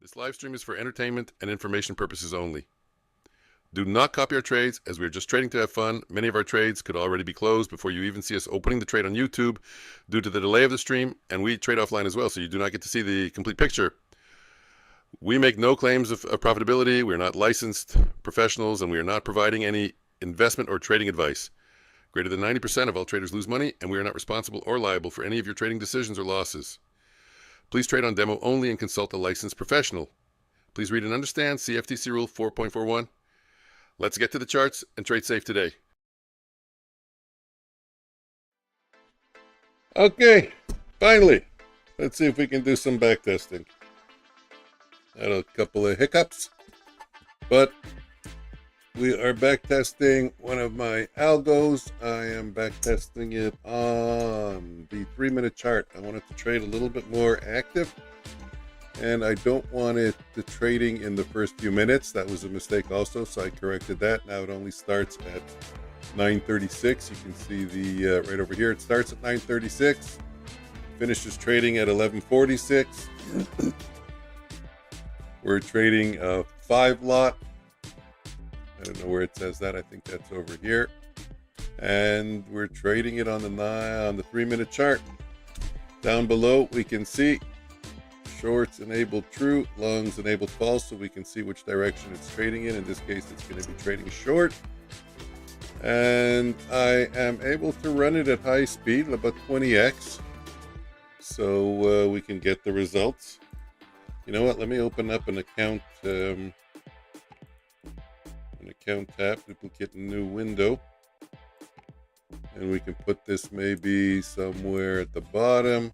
This live stream is for entertainment and information purposes only. Do not copy our trades, as we are just trading to have fun. Many of our trades could already be closed before you even see us opening the trade on YouTube due to the delay of the stream, and we trade offline as well, so you do not get to see the complete picture. We make no claims of profitability. We are not licensed professionals, and we are not providing any investment or trading advice. Greater than 90% of all traders lose money, and we are not responsible or liable for any of your trading decisions or losses. Please trade on demo only and consult a licensed professional. Please read and understand CFTC Rule 4.41. Let's get to the charts and trade safe today. Okay, finally, let's see if we can do some backtesting. Had a couple of hiccups, but we are backtesting one of my algos. I am backtesting it on the 3-minute chart. I want it to trade a little bit more active, and I don't want it to trading in the first few minutes. That was a mistake also, so I corrected that. Now it only starts at 9:36. You can see the right over here. It starts at 9:36, finishes trading at 11:46. We're trading a 5 lot. I don't know where it says that. I think that's over here. And we're trading it on the 3-minute chart. Down below, we can see shorts enabled true, longs enabled false, so we can see which direction it's trading in. In this case, it's going to be trading short. And I am able to run it at high speed, about 20x, so we can get the results. You know what? Let me open up an account. Account tab, duplicate a new window, and we can put this maybe somewhere at the bottom.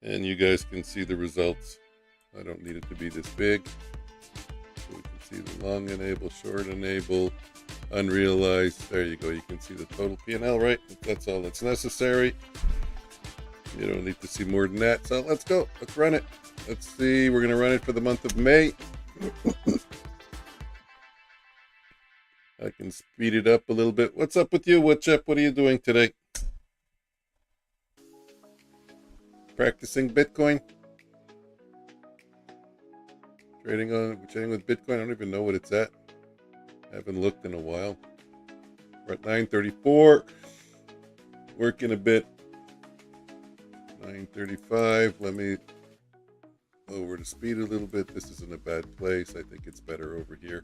And you guys can see the results. I don't need it to be this big. So we can see the long enable, short enable, unrealized. There you go. You can see the total P&L, right? That's all that's necessary. You don't need to see more than that. So let's go. Let's run it. Let's see. We're going to run it for the month of May. I can speed it up a little bit. What's up with you, Woodchip? What are you doing today? Practicing Bitcoin? Trading with Bitcoin? I don't even know what it's at. I haven't looked in a while. We're at 9:34. Working a bit. 9:35. Let me over to speed a little bit. This isn't a bad place. I think it's better over here.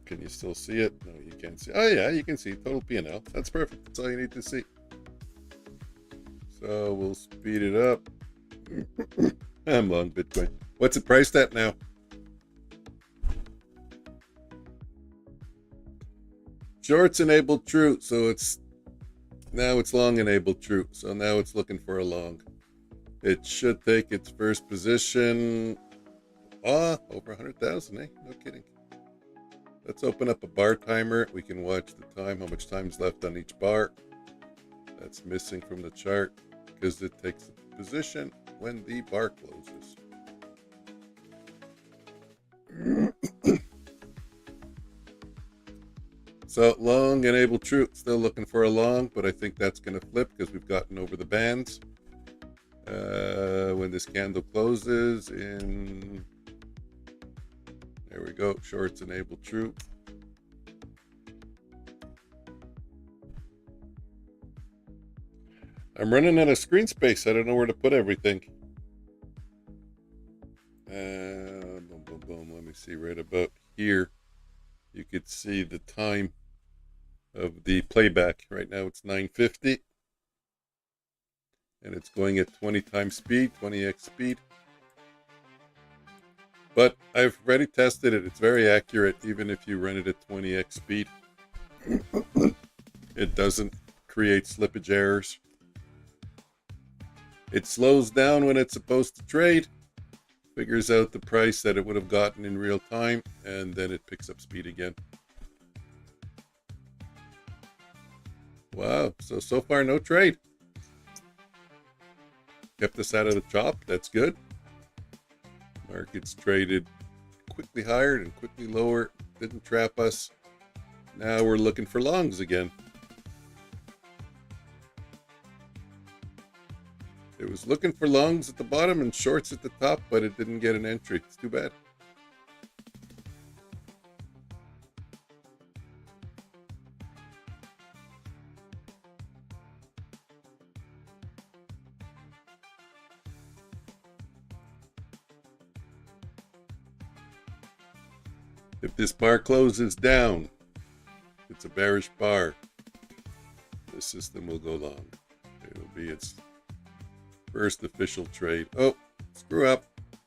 Can you still see it? No, you can't see. Oh yeah, you can see total P&L. That's perfect. That's all you need to see. So we'll speed it up. I'm long Bitcoin. What's it priced at now? Shorts enabled true, so it's long enabled true. So now it's looking for a long. It should take its first position. Over 100,000, eh? No kidding. Let's open up a bar timer. We can watch the time, how much time's left on each bar. That's missing from the chart because it takes the position when the bar closes. So long enable true. Still looking for a long, but I think that's going to flip because we've gotten over the bands. When this candle closes in, there we go, shorts enable true. I'm running out of screen space. I don't know where to put everything. Boom, boom, boom. Let me see, right about here you could see the time of the playback. Right now it's 9:50. And it's going at 20 times speed, 20x speed. But I've already tested it. It's very accurate, even if you run it at 20x speed. It doesn't create slippage errors. It slows down when it's supposed to trade, figures out the price that it would have gotten in real time, and then it picks up speed again. Wow, so far no trade. Kept us out of the chop. That's good. Markets traded quickly higher and quickly lower. Didn't trap us. Now we're looking for longs again. It was looking for longs at the bottom and shorts at the top, but it didn't get an entry. It's too bad. If this bar closes down, it's a bearish bar, the system will go long. It'll be its first official trade. Oh, screw up.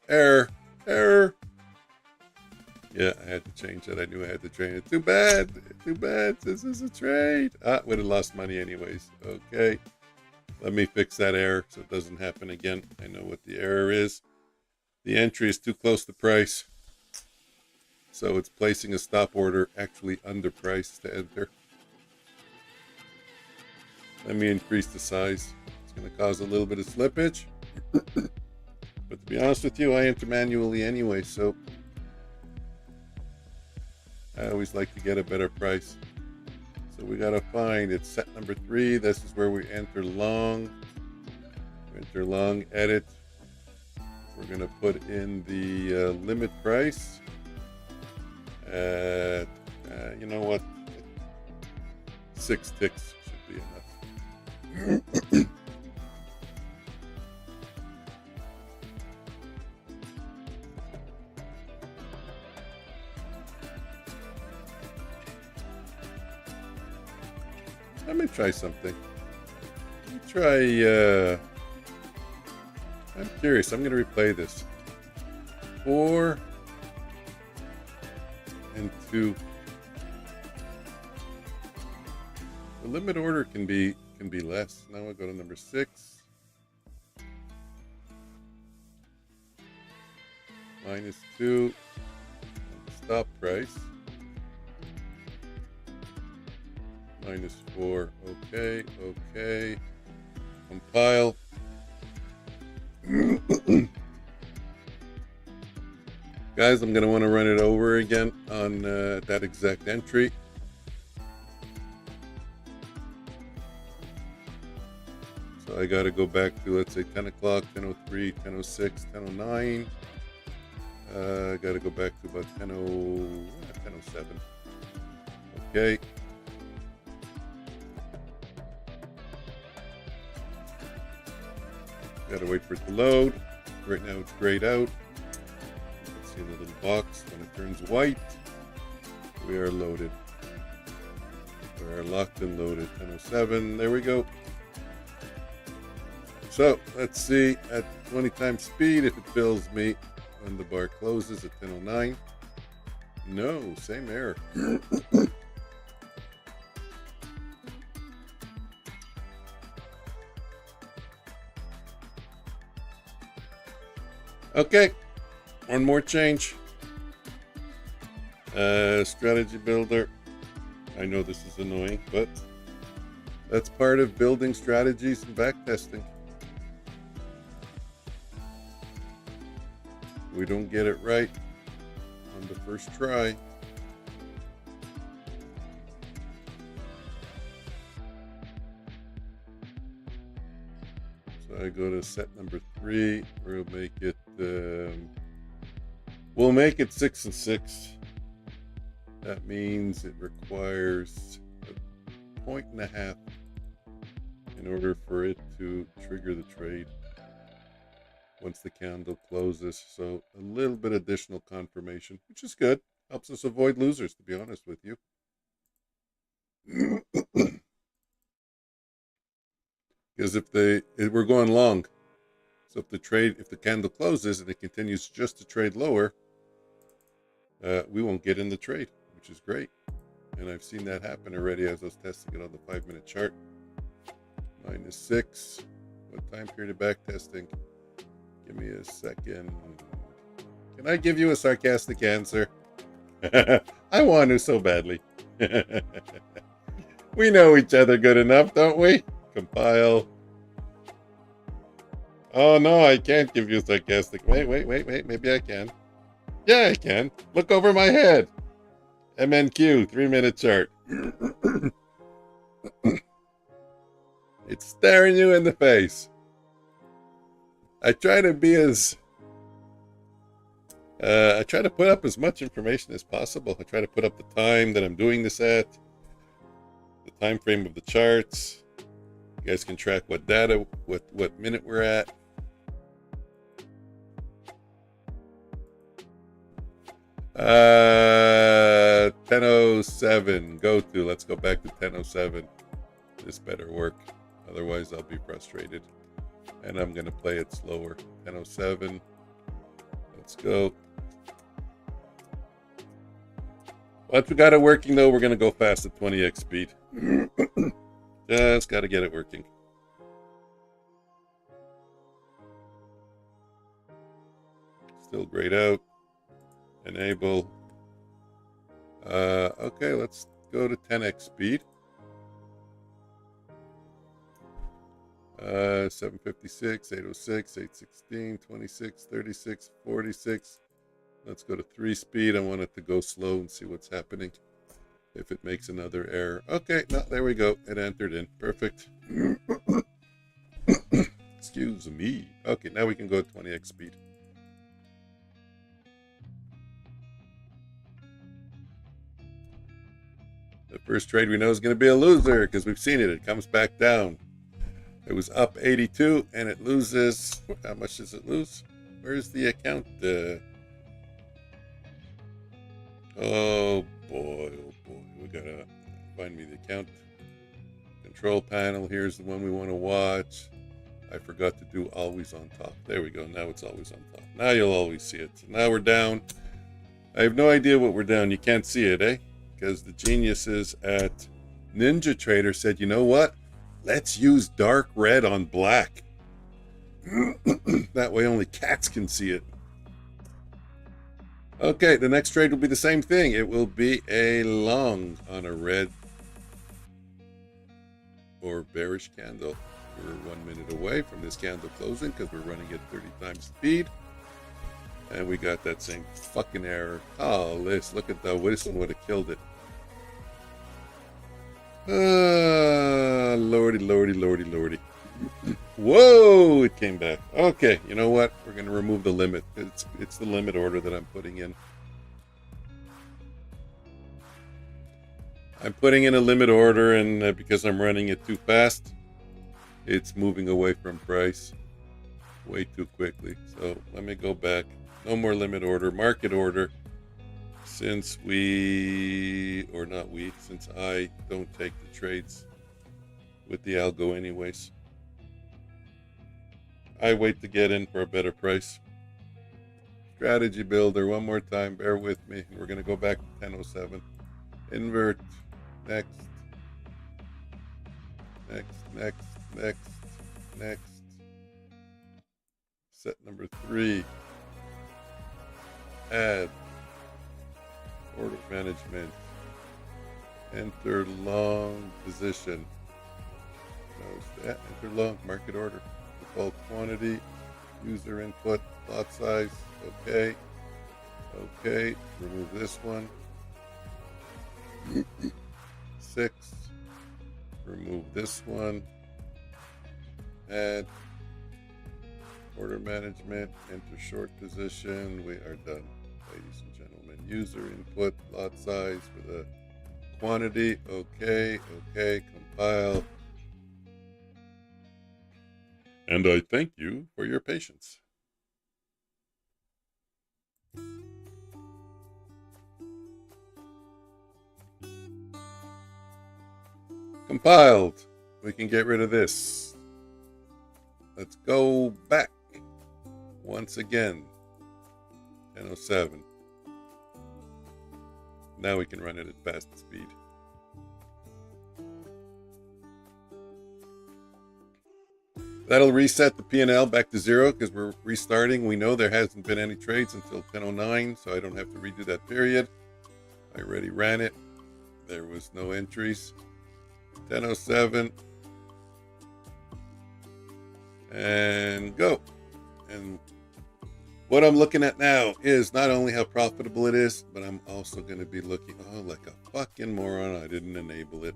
Error. Error. Yeah, I had to change that. I knew I had to change it. Too bad. Too bad. This is a trade. Ah, would have lost money anyways. Okay. Let me fix that error so it doesn't happen again. I know what the error is. The entry is too close to price. So it's placing a stop order actually under price to enter. Let me increase the size. It's going to cause a little bit of slippage. But to be honest with you, I enter manually anyway, so I always like to get a better price. So we got to find, it's set number 3. This is where we enter long. Enter long, edit. We're going to put in the limit price. You know what? 6 ticks should be enough. Let me try something. Let me try, I'm curious. I'm going to replay this. 4 and 2. The limit order can be less. Now we'll go to number 6. -2. Stop price. -4. Okay, okay. Compile. Guys, I'm going to want to run it over again on that exact entry. So I got to go back to, let's say, 10 o'clock, 10:03, 10:06, 10:09. I got to go back to about 10:07. Okay. Got to wait for it to load. Right now it's grayed out. See the little box. When it turns white, we are loaded. We are locked and loaded. 10:07. There we go. So let's see at 20 times speed if it fills me when the bar closes at 10:09. No, same error. Okay, one more change. Strategy builder. I know this is annoying, but that's part of building strategies and backtesting. We don't get it right on the first try. So I go to set number 3. We'll make it. We'll make it 6 and 6. That means it requires 1.5 points in order for it to trigger the trade once the candle closes. So a little bit additional confirmation, which is good. Helps us avoid losers, to be honest with you. Because if we're going long, so if the candle closes and it continues just to trade lower, we won't get in the trade, which is great. And I've seen that happen already as I was testing it on the 5-minute chart. -6. What time period of back testing? Give me a second. Can I give you a sarcastic answer? I want to so badly. We know each other good enough, don't we? Compile. Oh no, I can't give you sarcastic. Wait. Maybe I can. Yeah, I can. Look over my head. MNQ, 3-minute chart. It's staring you in the face. I try to be as I try to put up as much information as possible. I try to put up the time that I'm doing this at, the time frame of the charts. You guys can track what data, what minute we're at. Uh, 10:07. Go to. Let's go back to 10:07. This better work. Otherwise, I'll be frustrated. And I'm gonna play it slower. 10:07. Let's go. Once we got it working, though, we're gonna go fast at 20x speed. Just gotta get it working. Still grayed out. Enable. Okay, let's go to 10x speed. 756, 806, 816, 26, 36, 46. Let's go to 3 speed. I want it to go slow and see what's happening. If it makes another error. Okay, no, there we go. It entered in. Perfect. Excuse me. Okay, now we can go to 20x speed. The first trade we know is going to be a loser because we've seen it. It comes back down. It was up 82 and it loses. How much does it lose? Where's the account? Oh boy, oh boy. We gotta find me the account. Control panel. Here's the one we want to watch. I forgot to do always on top. There we go. Now it's always on top. Now you'll always see it. So now we're down. I have no idea what we're down. You can't see it, eh? Because the geniuses at Ninja Trader said, you know what? Let's use dark red on black. That way only cats can see it. Okay, the next trade will be the same thing. It will be a long on a red or bearish candle. We're 1 minute away from this candle closing because we're running at 30 times speed. And we got that same fucking error. Oh, look at that. Wilson would have killed it. Lordy, lordy, lordy, lordy. Whoa, it came back. Okay, you know what? We're going to remove the limit. It's the limit order that I'm putting in. I'm putting in a limit order, and because I'm running it too fast, it's moving away from price way too quickly. So let me go back. No more limit order, market order. Since since I don't take the trades with the algo anyways. I wait to get in for a better price. Strategy builder, one more time, bear with me. We're going to go back to 10:07. Invert, next, next. Set number 3. Add. Order management. Enter long position. Enter long market order. Default quantity. User input. Lot size. Okay. Okay. Remove this one. 6. Remove this one. Add. Order management. Enter short position. We are done. Ladies and gentlemen, user input, lot size with a quantity. Okay, compile. And I thank you for your patience. Compiled. We can get rid of this. Let's go back once again. 10:07. Now we can run it at fast speed. That'll reset the P&L back to 0 because we're restarting. We know there hasn't been any trades until 10:09, so I don't have to redo that period. I already ran it. There was no entries. 10:07. And go. And what I'm looking at now is not only how profitable it is, but I'm also going to be looking, oh, like a fucking moron, I didn't enable it.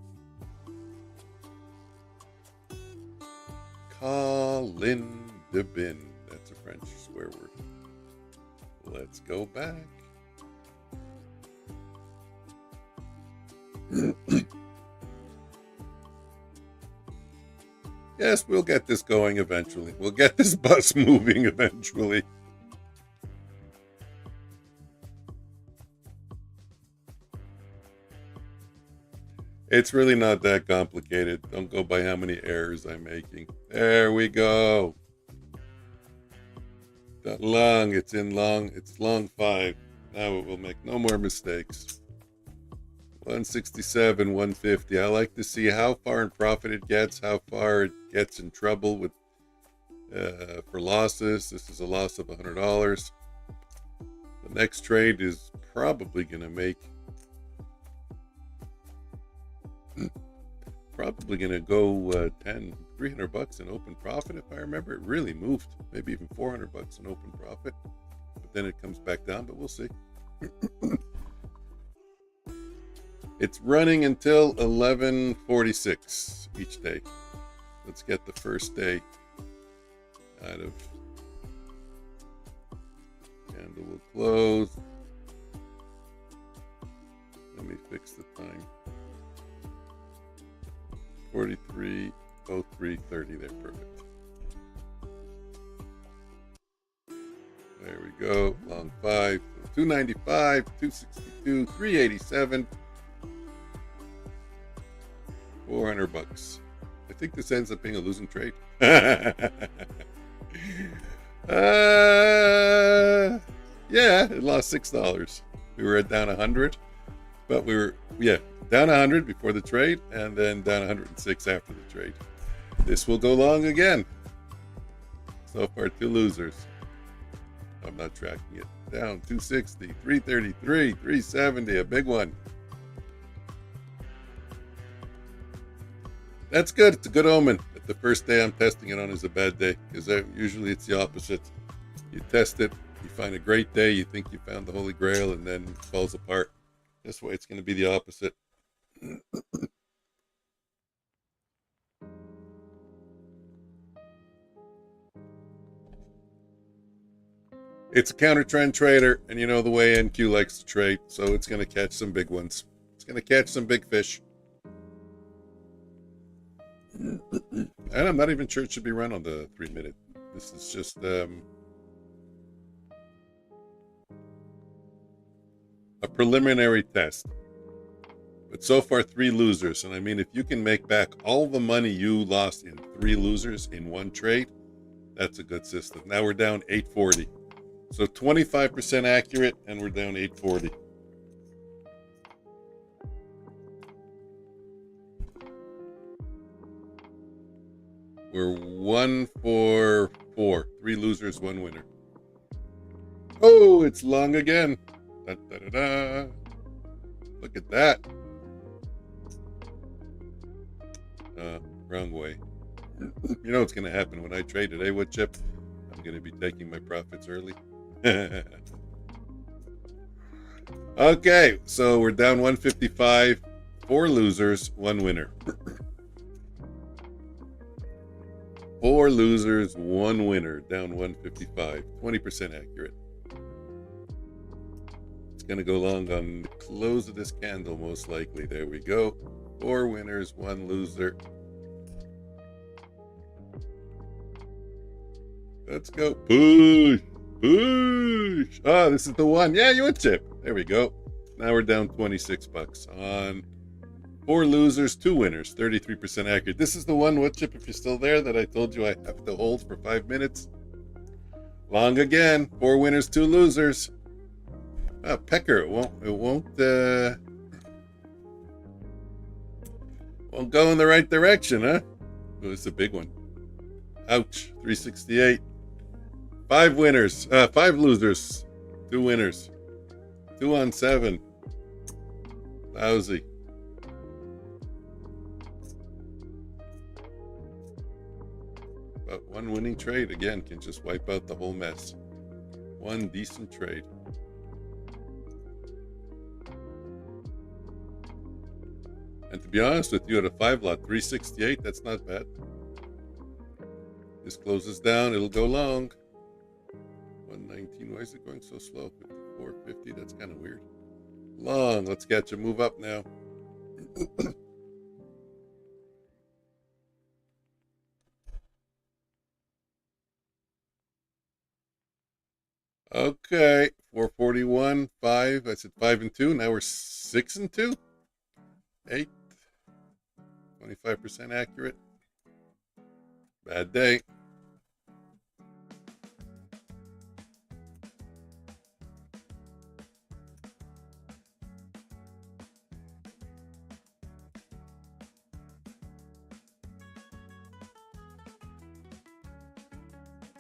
Call in the bin. That's a French swear word. Let's go back. Yes, we'll get this going eventually. We'll get this bus moving eventually. It's really not that complicated. Don't go by how many errors I'm making. There we go. That long, it's in long, it's long 5. Now it will make no more mistakes. 167, 150. I like to see how far in profit it gets, how far it gets in trouble with for losses. This is a loss of $100. The next trade is probably going to make probably going to go 300 bucks in open profit. If I remember, it really moved, maybe even 400 bucks in open profit, but then it comes back down, but we'll see. It's running until 11:46 each day. Let's get the first day out of. Candle will close. Let me fix the time. 43:03:30 there, perfect. There we go. Long 5, 295, 262, 387, 400 bucks. I think this ends up being a losing trade. Yeah, it lost $6. We were down 100, but we were down 100 before the trade, and then down 106 after the trade. This will go long again. So far, 2 losers. I'm not tracking it. Down 260, 333, 370, a big one. That's good. It's a good omen. That the first day I'm testing it on is a bad day, because usually it's the opposite. You test it, you find a great day, you think you found the Holy Grail, and then it falls apart. This way, it's going to be the opposite. It's a counter trend trader, and you know the way NQ likes to trade, so it's going to catch some big ones. It's going to catch some big fish. And I'm not even sure it should be run on the 3-minute. This is just a preliminary test. But so far, 3 losers. And I mean, if you can make back all the money you lost in 3 losers in one trade, that's a good system. Now we're down 840. So 25% accurate, and we're down 840. We're 1 for 4. 3 losers, 1 winner. Oh, it's long again. Da, da, da, da. Look at that. Wrong way. You know what's going to happen when I trade today, what chip? I'm going to be taking my profits early. Okay, so we're down 155. 4 losers, 1 winner. 4 losers, 1 winner. Down 155. 20% accurate. It's going to go long on the close of this candle, most likely. There we go. 4 winners, 1 loser. Let's go. Push. Push. Ah, this is the one. Yeah, you would chip. There we go. Now we're down 26 bucks on 4 losers, 2 winners. 33% accurate. This is the one, what chip, if you're still there, that I told you I have to hold for 5 minutes. Long again. 4 winners, 2 losers. Ah, Pecker, it won't go in the right direction, huh? Oh, it's a big one. Ouch. 368. 5 winners. 5 losers. 2 winners. 2 on 7. Lousy. But 1 winning trade, again, can just wipe out the whole mess. 1 decent trade. And to be honest with you, at a 5 lot, 368, that's not bad. This closes down, it'll go long. 119. Why is it going so slow? 54.50. That's kind of weird. Long. Let's catch a move up now. Okay, 441, 5. I said 5 and 2. Now we're 6 and 2. 8. 25% accurate. Bad day.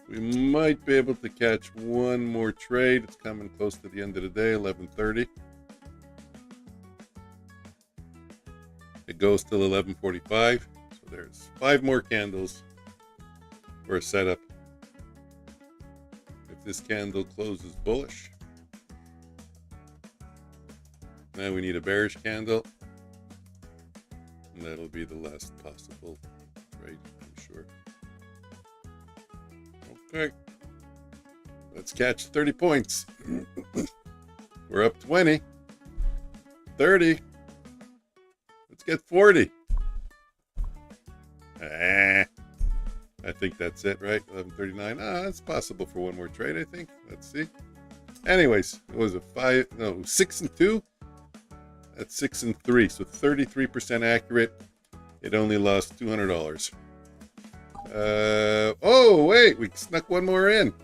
We might be able to catch one more trade. It's coming close to the end of the day, 11:30. It goes till 11:45. So there's 5 more candles for a setup. If this candle closes bullish, now we need a bearish candle. And that'll be the last possible trade, I'm sure. Okay, let's catch 30 points. We're up 20, 30. Let's get 40. I think that's it, right? 11:39. That's possible for one more trade, I think. Let's see. Anyways, it was a 6 and 2. That's 6 and 3, so 33% accurate. It only lost $200. Oh, wait, we snuck one more in.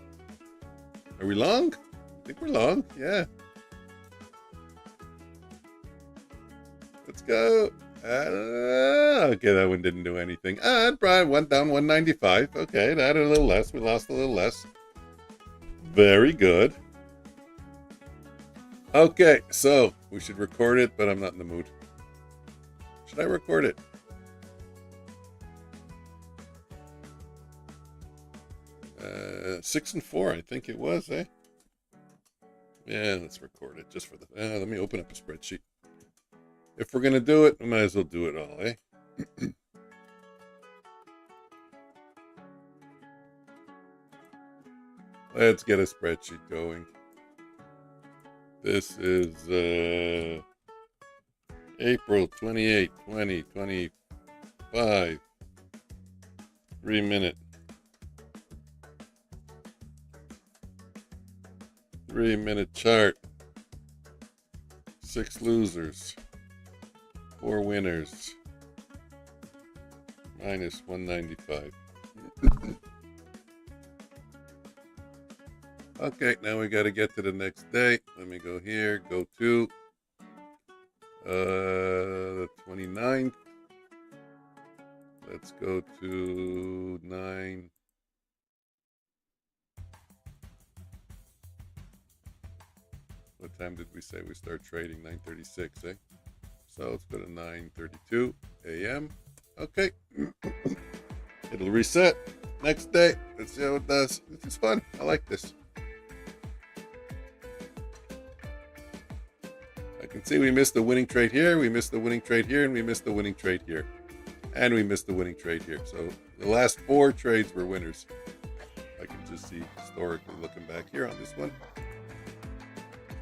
Are we long? I think we're long, yeah. Let's go. Okay, that one didn't do anything. It probably went down 195. Okay, that a little less. We lost a little less. Very good. Okay, so we should record it, but I'm not in the mood. Should I record it? 6 and 4, I think it was, eh? Yeah, let's record it just for the. Let me open up a spreadsheet. If we're gonna do it, we might as well do it all, eh? Let's get a spreadsheet going. This is April 28, 2025. 3-minute. 3-minute chart. 6 losers. 4 winners. Minus 195. Okay, now we got to get to the next day. Let me go here. Go to the 29th. Let's go to 9. What time did we say we start trading? 9:36, eh? So let's go to 9:32 a.m. Okay. It'll reset next day. Let's see how it does. This is fun. I like this. I can see we missed the winning trade here. We missed the winning trade here. And we missed the winning trade here. And we missed the winning trade here. So the last 4 trades were winners. I can just see historically looking back here on this one.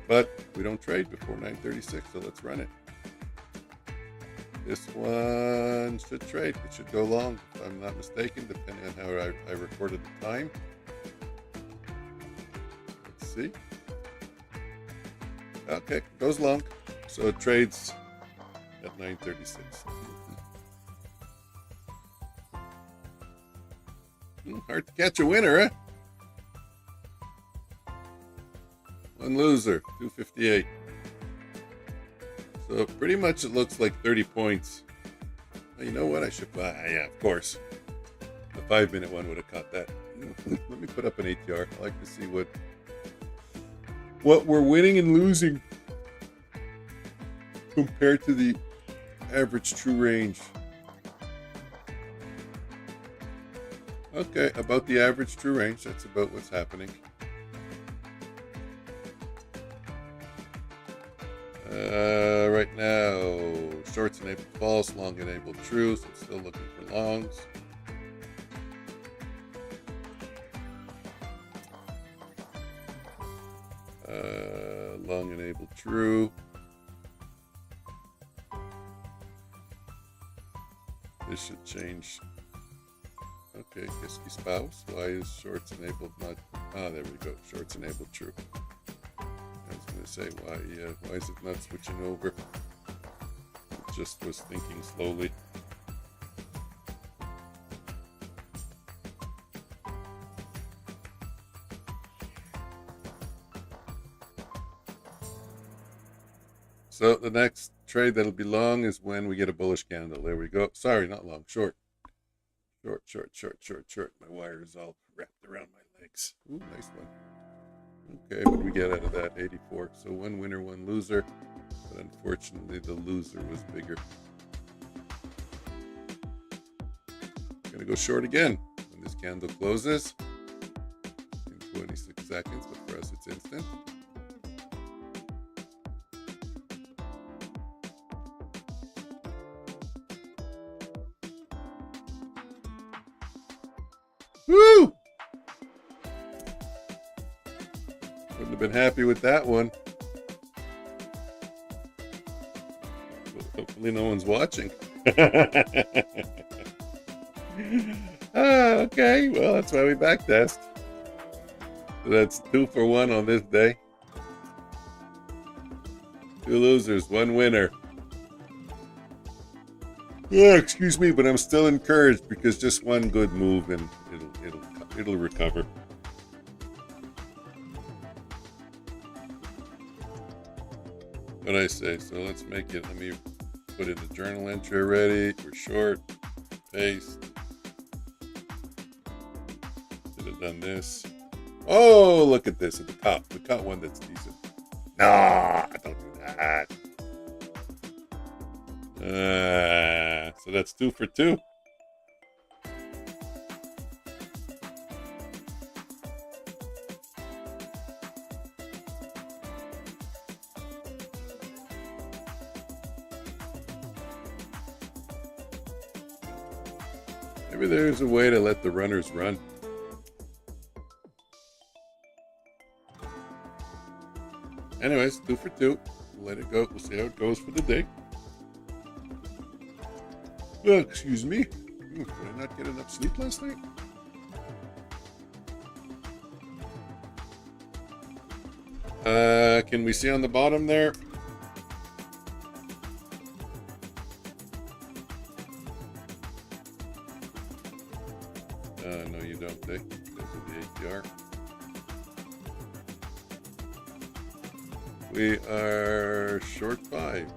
But we don't trade before 9:36, so let's run it. This one should trade. It should go long, if I'm not mistaken, depending on how I recorded the time. Let's see. Okay, goes long. So it trades at 9:36. Hard to catch a winner, huh? One loser, 258. So pretty much it looks like 30 points. Well, you know what? I should buy. Yeah, of course. The 5-minute one would have caught that. Let me put up an ATR. I like to see what we're winning and losing compared to the average true range. Okay, about the average true range. That's about what's happening. Right now, shorts enabled false, long enabled true, so still looking for longs. Long enable true. This should change. Okay, Kisky spouse. Why is shorts enabled not? Ah, there we go. Shorts enabled true. I was going to say, why is it not switching over? It just was thinking slowly. So the next trade that'll be long is when we get a bullish candle. There we go. Sorry, not long, short. Short. My wire is all wrapped around my legs. Ooh, nice one. Okay, what do we get out of that? 84. So one winner, one loser. But unfortunately, the loser was bigger. Gonna go short again when this candle closes in 26 seconds, but for us it's instant. Woo! Wouldn't have been happy with that one. Hopefully no one's watching. Okay, well, that's why we backtest. So that's 2 for 1 on this day. 2 losers, 1 winner. Yeah, excuse me, but I'm still encouraged because just one good move and it'll recover. What I say? So let's make it. Let me put in the journal entry already. We're short. Paste. Should have done this. Oh, look at this at the top. We caught one that's decent. Nah, don't do that. So that's 2 for 2. Maybe there's a way to let the runners run. Anyways, 2 for 2. We'll let it go. We'll see how it goes for the day. Oh, excuse me. Did I not get enough sleep last night? Can we see on the bottom there? No, you don't, because of the ATR. We are short 5.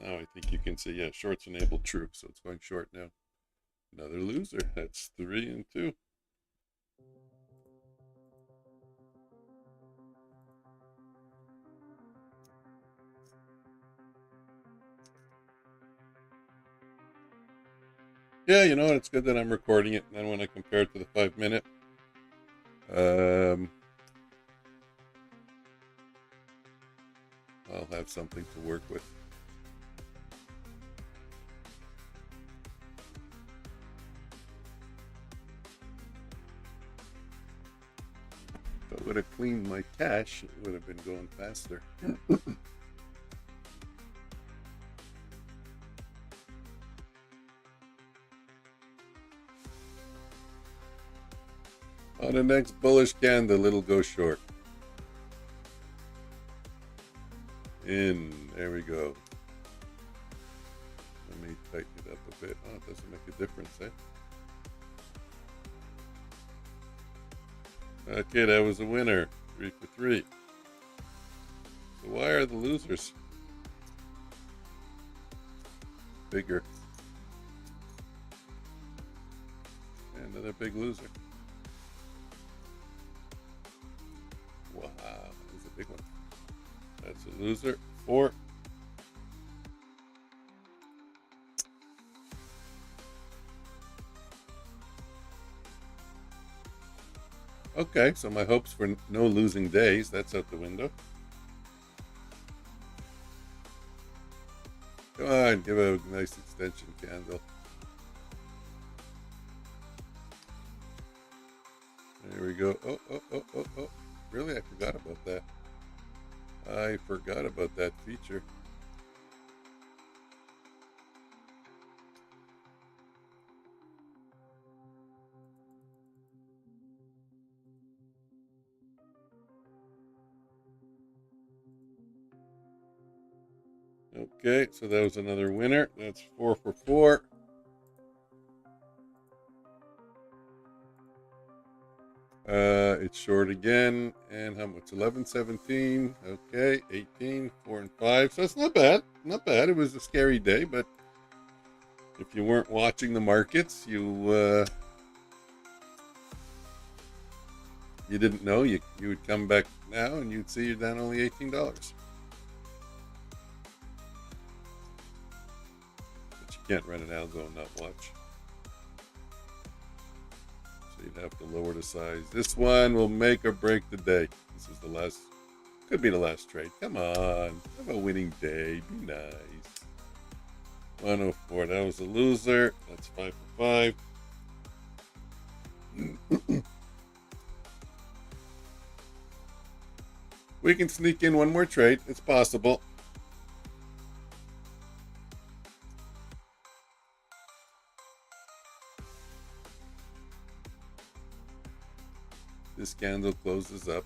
Now I think you can see, yeah, shorts enabled true, so it's going short now. Another loser. That's 3 and 2. Yeah, you know what? It's good that I'm recording it, and then when I compare it to the 5-minute, I'll have something to work with. If I would have cleaned my cache, it would have been going faster. On the next bullish candle, it'll go short. In. There we go. Let me tighten it up a bit. Oh, it doesn't make a difference, eh? Okay, that was a winner. 3 for 3. So why are the losers bigger? And another big loser. Wow, that was a big one. That's a loser. 4. Okay, so my hopes for no losing days, that's out the window. Come on, give a nice extension candle. There we go. Oh. Really, I forgot about that. I forgot about that feature. Okay, so that was another winner. That's 4 for 4. It's short again, and how much? 11, 17. Okay, 18, 4 and 5. So it's not bad. Not bad. It was a scary day, but if you weren't watching the markets, you didn't know. You would come back now, and you'd see you're down only $18. But you can't run an algo and not watch. You'd have to lower the size. This one will make or break the day. This is the last, could be the last trade. Come on, have a winning day. Be nice. 104. That was a loser. That's 5 for 5. We can sneak in one more trade. It's possible. This candle closes up.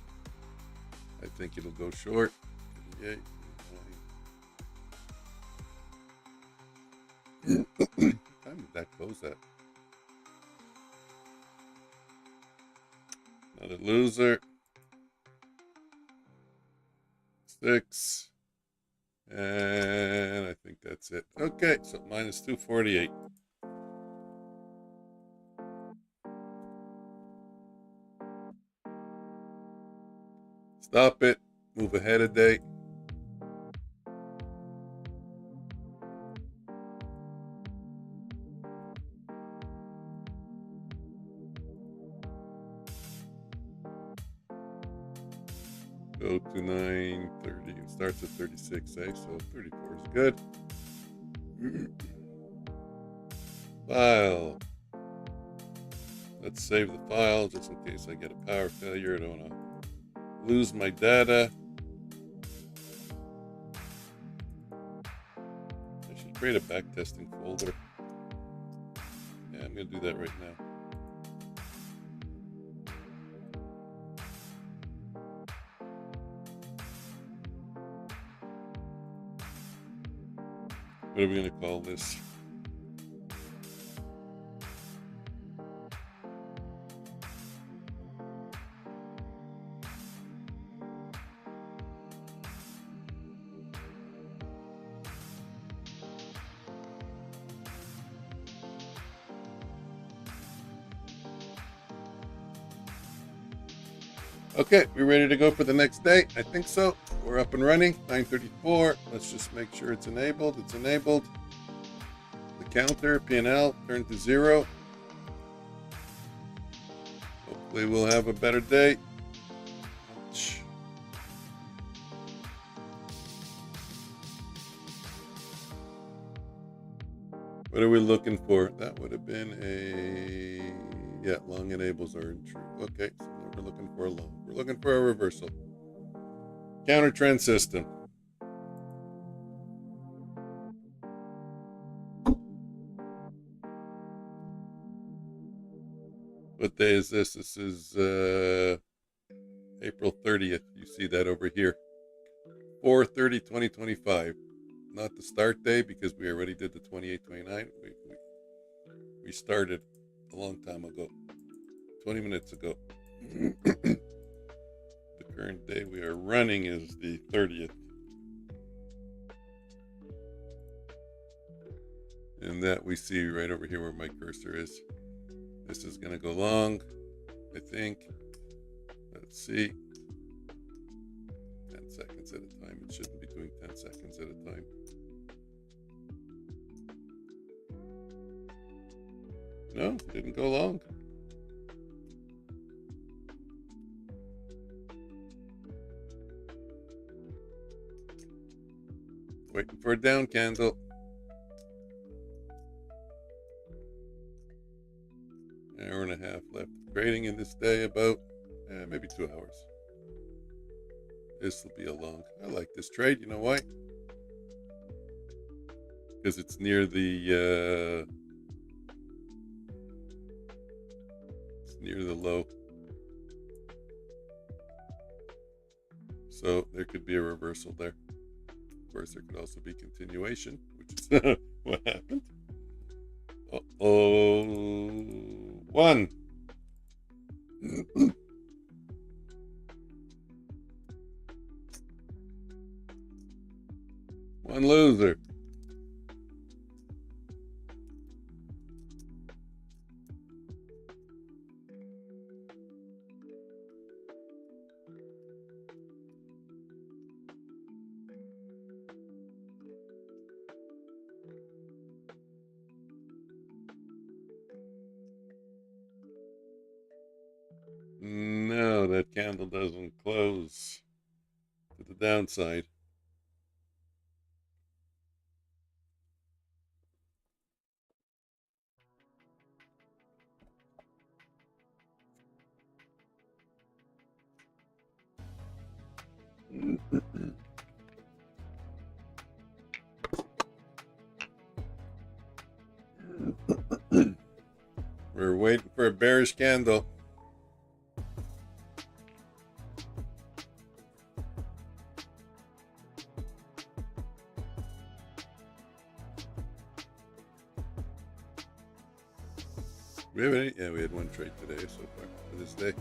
I think it'll go short. Yay. What time did that close at? Not a loser. 6. And I think that's it. Okay, so minus 248. Stop it. Move ahead a day. Go to 930. It starts at 36, so 34 is good. File. Let's save the file just in case I get a power failure. I don't want to lose my data. I should create a backtesting folder. Yeah, I'm going to do that right now. What are we going to call this? Okay, we ready to go for the next day? I think so. We're up and running. 9:34. Let's just make sure it's enabled. It's enabled. The counter, P&L, turned to 0. Hopefully we'll have a better day. What are we looking for? That would have been a... Yeah, long enables are true. Okay, so we're looking for a long. We're looking for a reversal. Counter trend system. What day is this? This is April 30th. You see that over here. 4/30/2025. Not the start day because we already did the 28/29. We started a long time ago. 20 minutes ago. The current day we are running is the 30th. And that we see right over here where my cursor is. This is going to go long, I think. Let's see. 10 seconds at a time. It shouldn't be doing 10 seconds at a time. No, didn't go long. Waiting for a down candle. Hour and a half left. Trading in this day about maybe 2 hours. This will be a long. I like this trade. You know why? Because it's near the low. So there could be a reversal there. Of course, there could also be continuation, which is what happened. One. One loser. No, that candle doesn't close to the downside. We're waiting for a bearish candle. We have any? Yeah, we had one trade today so far for this day.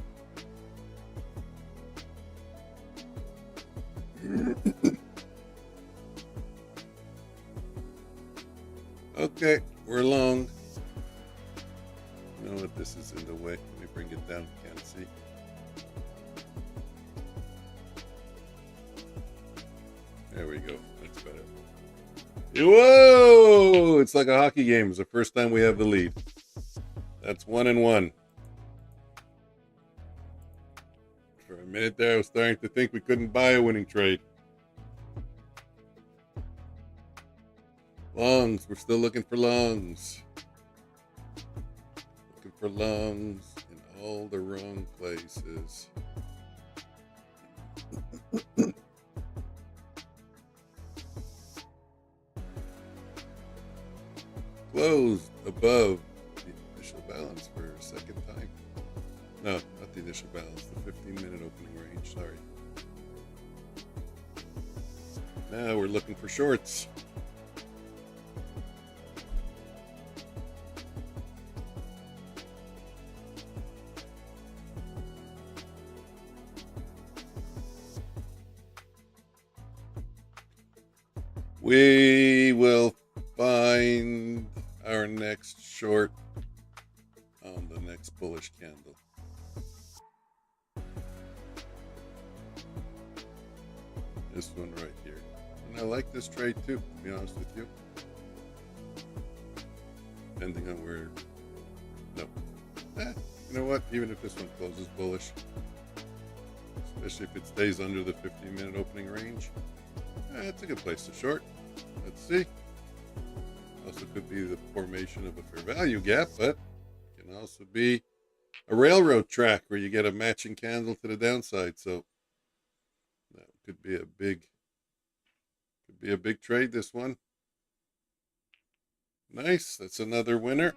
Okay, we're long. You know what? This is in the way. Let me bring it down. Can't see. There we go. That's better. Whoa! It's like a hockey game. It's the first time we have the lead. That's 1-1. For a minute there, I was starting to think we couldn't buy a winning trade. Longs. We're still looking for longs. Looking for longs in all the wrong places. Closed above the initial balance for a second time. No, not the initial balance, the 15-minute opening range, sorry. Now we're looking for shorts. We will find our next short on the next bullish candle. This one right here. And I like this trade too, to be honest with you. Depending on where... No. You know what? Even if this one closes bullish, especially if it stays under the 15-minute opening range, it's a good place to short. Let's see. Also could be the formation of a fair value gap, but it can also be a railroad track where you get a matching candle to the downside. So that could be a big trade, this one. Nice. That's another winner.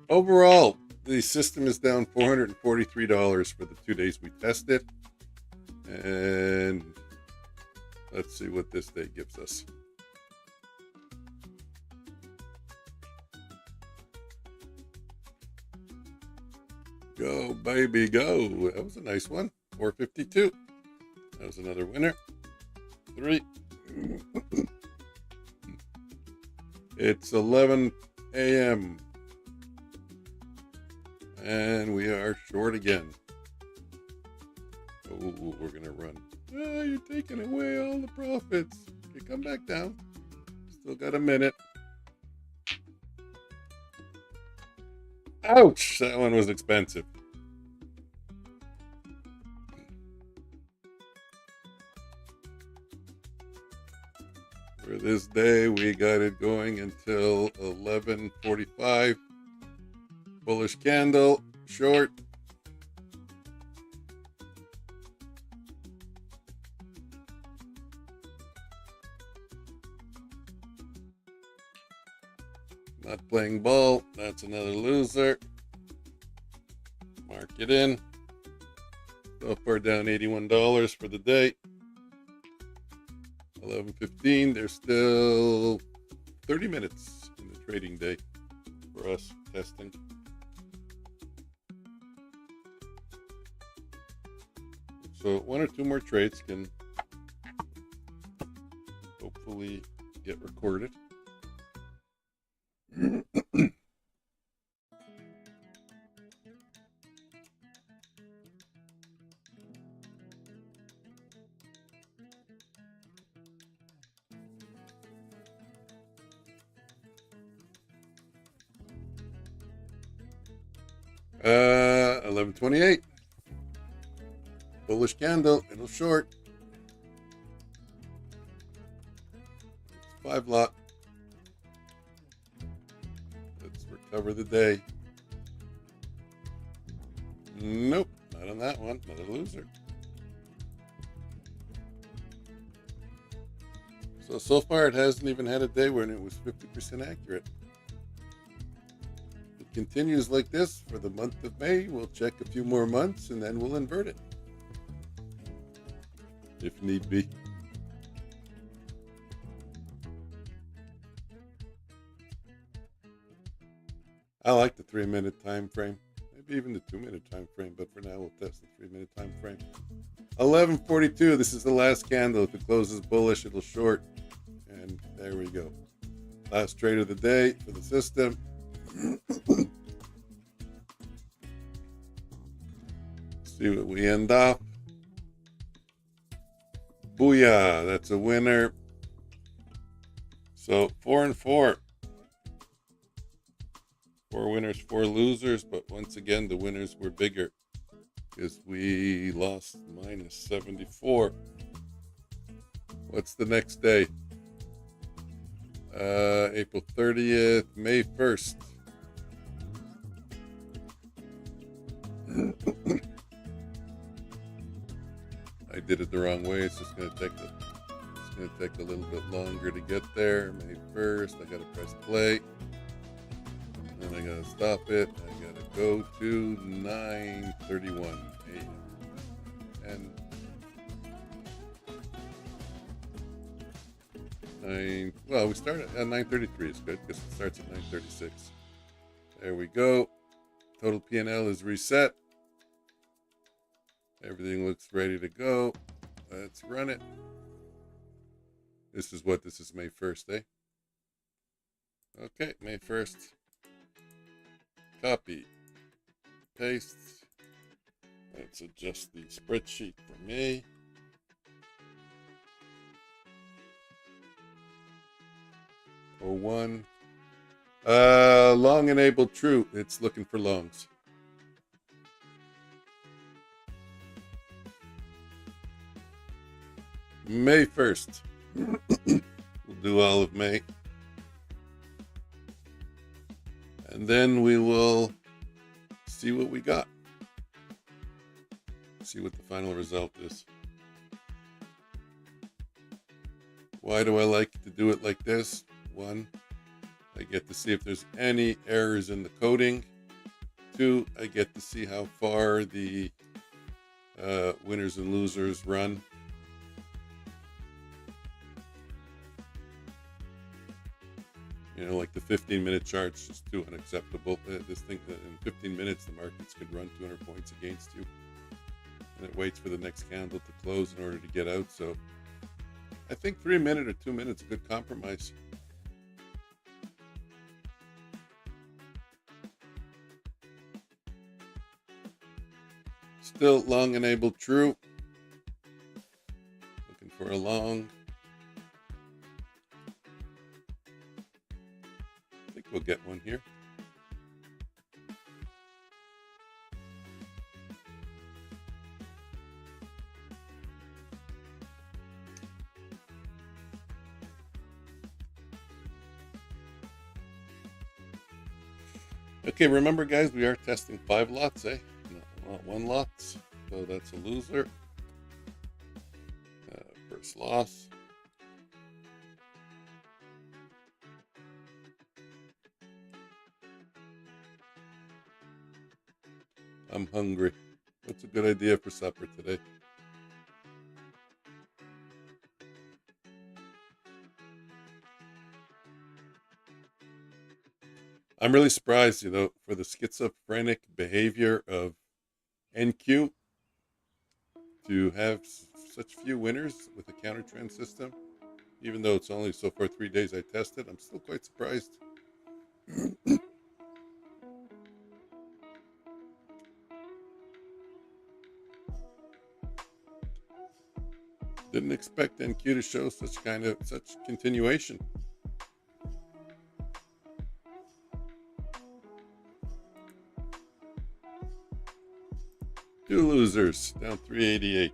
Overall, the system is down $443 for the 2 days we tested. And let's see what this day gives us. Go, baby, go. That was a nice one. 452. That was another winner. 3. It's 11 a.m. And we are short again. Oh, we're going to run. Oh, you're taking away all the profits. Okay, come back down. Still got a minute. Ouch! That one was expensive. this day, we got it going until 11:45. Bullish candle, short. Not playing ball, that's another loser. Mark it in. So far down $81 for the day. 11:15, there's still 30 minutes in the trading day for us testing. So one or two more trades can hopefully get recorded. Uh, 11:28. Bullish candle, it'll short. It's 5 lot. Let's recover the day. Nope, not on that one. Another loser. So far it hasn't even had a day when it was 50% accurate. If it continues like this for the month of May, we'll check a few more months and then we'll invert it, if need be. I like the 3-minute time frame, maybe even the 2-minute time frame, but for now we'll test the 3-minute time frame. 11:42, this is the last candle. If it closes bullish, it'll short. And there we go. Last trade of the day for the system. See what we end off. Booyah, that's a winner. So 4 and 4. 4 winners, 4 losers, but once again the winners were bigger because we lost minus 74. What's the next day? April 30th, May 1st. I did it the wrong way. It's just going to take a little bit longer to get there. May 1st, I got to press play. Then I got to stop it. I got to go to 9:31 a.m. And 9, well, we start at 9:33 is good because it starts at 9:36. There we go. Total P&L is reset. Everything looks ready to go. Let's run it. This is May 1st, eh? Okay, May 1st. Copy. Paste. Let's adjust the spreadsheet for May. '01. Long enabled true. It's looking for longs. May 1st. We'll do all of May. And then we will see what we got. See what the final result is. Why do I like to do it like this? 1, I get to see if there's any errors in the coding. 2, I get to see how far the winners and losers run. You know, like the 15-minute chart's just too unacceptable. This thing, in 15 minutes, the markets could run 200 points against you. And it waits for the next candle to close in order to get out. So I think 3-minute or 2 minutes is a good compromise. Still long enabled true. Looking for a long. I think we'll get one here. Okay, remember guys, we are testing 5 lots, eh? Not 1 lot. So that's a loser. First loss. I'm hungry. What's a good idea for supper today? I'm really surprised, for the schizophrenic behavior of NQ to have such few winners with a counter trend system. Even though it's only so far 3 days I tested, I'm still quite surprised. Didn't expect NQ to show such continuation. Two losers, down 388.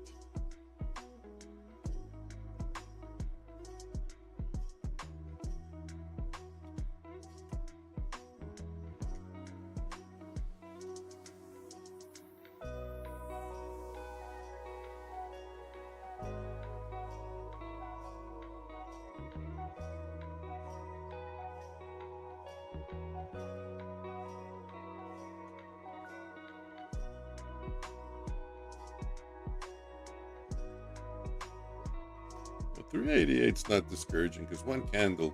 But 388's not discouraging because one candle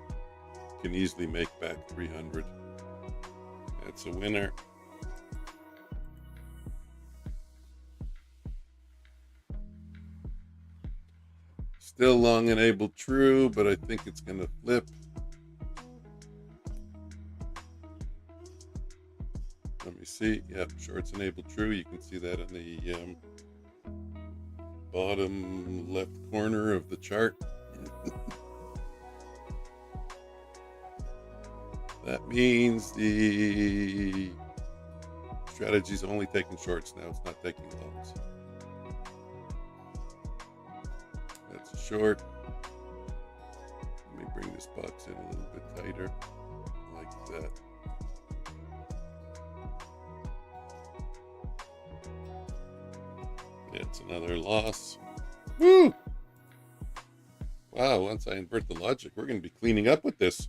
can easily make back 300. That's a winner. Still long enabled true, but I think it's going to flip. Let me see. Yep, shorts enabled true. You can see that in the bottom left corner of the chart. That means the strategy's only taking shorts now. It's not taking longs. That's a short. Let me bring this box in a little bit tighter, like that. It's another loss. Woo! Wow, once I invert the logic, we're going to be cleaning up with this.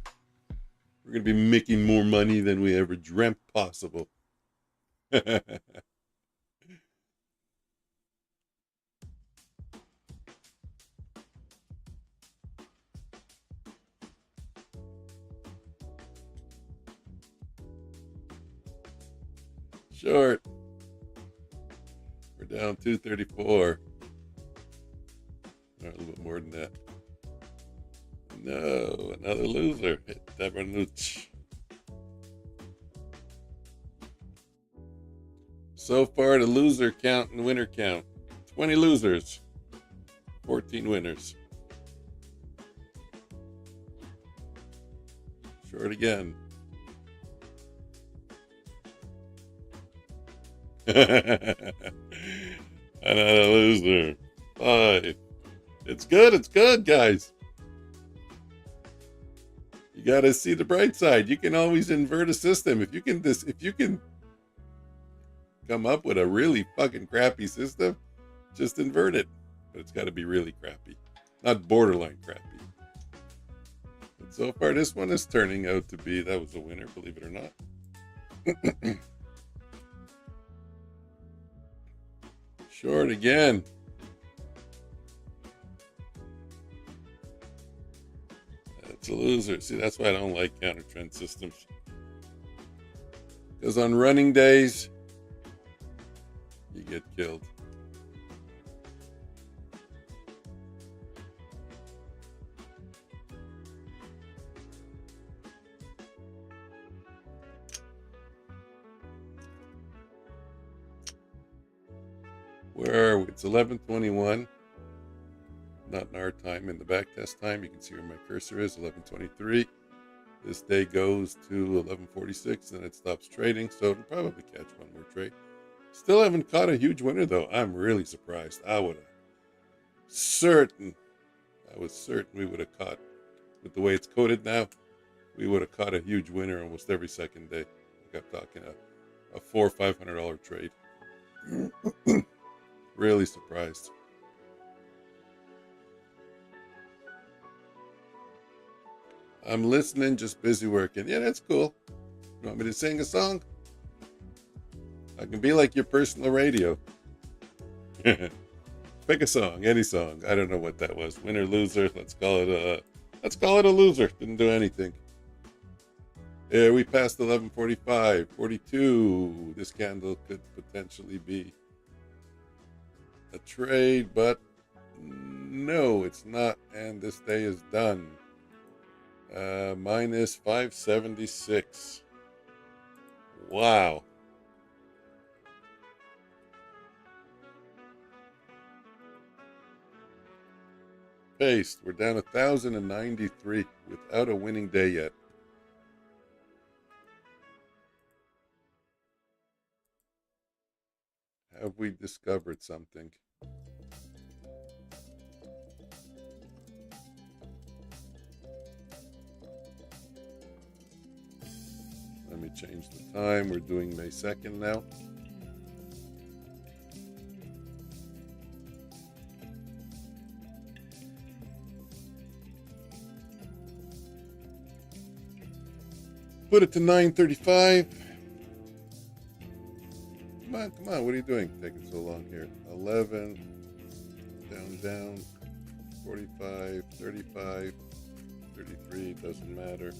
We're going to be making more money than we ever dreamt possible. Short. We're down 234. A little bit more than that. No, another loser. Devernuch. So far, the loser count and winner count. 20 losers, 14 winners. Short again. Another loser. 5. It's good, guys. You gotta see the bright side. You can always invert a system. If you can come up with a really fucking crappy system, just invert it. But it's gotta be really crappy. Not borderline crappy. But so far this one is turning out to be, that was a winner, believe it or not. Short again. That's a loser. See, that's why I don't like counter trend systems. Because on running days, you get killed. Where are we? It's 11:21. Not in our time, in the backtest time. You can see where my cursor is, 11:23. This day goes to 11:46, then it stops trading, so it'll probably catch one more trade. Still haven't caught a huge winner, though. I'm really surprised. I was certain we would have caught, with the way it's coded now, we would have caught a huge winner almost every second day. I'm talking a $400 or $500 trade. Really surprised. I'm listening, just busy working. Yeah, that's cool. You want me to sing a song? I can be like your personal radio. Pick a song, any song. I don't know what that was. Winner, loser. Let's call it a loser. Didn't do anything. Yeah, we passed 11:45, 42. This candle could potentially be a trade, but no, it's not. And this day is done. Minus 576. Wow. Paste. We're down 1,093 without a winning day yet. Have we discovered something? Let me change the time. We're doing May 2nd now. Put it to 9:35. Come on, what are you doing? Taking so long here. 11, down, 45, 35, 33, doesn't matter.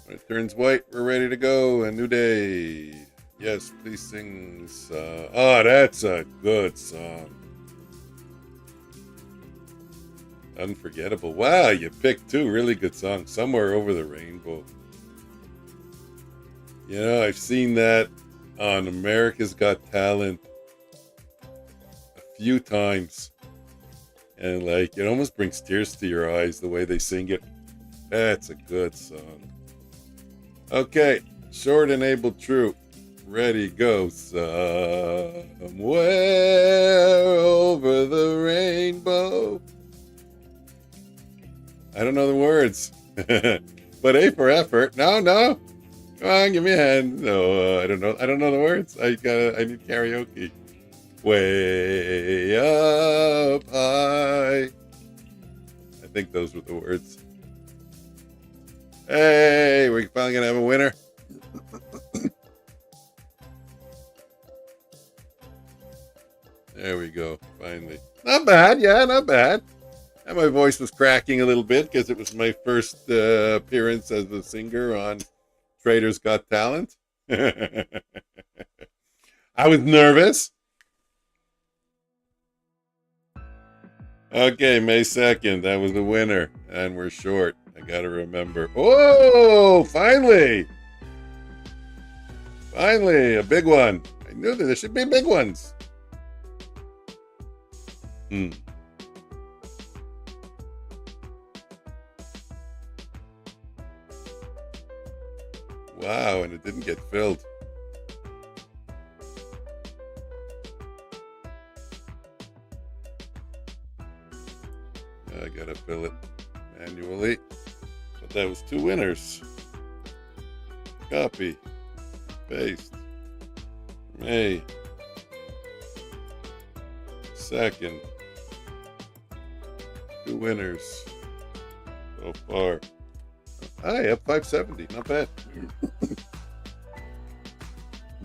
When it turns white, we're ready to go. A new day. Yes, please sing this. Oh, that's a good song. Unforgettable. Wow, you picked two really good songs. Somewhere Over the Rainbow. You know, I've seen that on America's Got Talent a few times. And like, it almost brings tears to your eyes the way they sing it. That's a good song. Okay, short enabled true. Ready, go. Somewhere over the rainbow. I don't know the words, but A for effort. No. Come on, give me a hand. No, I don't know the words. I need karaoke. Way up high. I think those were the words. Hey, we're finally gonna have a winner. There we go. Finally. Not bad. Yeah, not bad. And my voice was cracking a little bit because it was my first appearance as a singer on Traders Got Talent. I was nervous. Okay, May 2nd. That was the winner. And we're short. I got to remember. Oh, finally. Finally, a big one. I knew that there should be big ones. Wow, and it didn't get filled. I gotta fill it manually. But that was two winners. Copy. Paste. May 2nd. Two winners so far. I have 570. Not bad.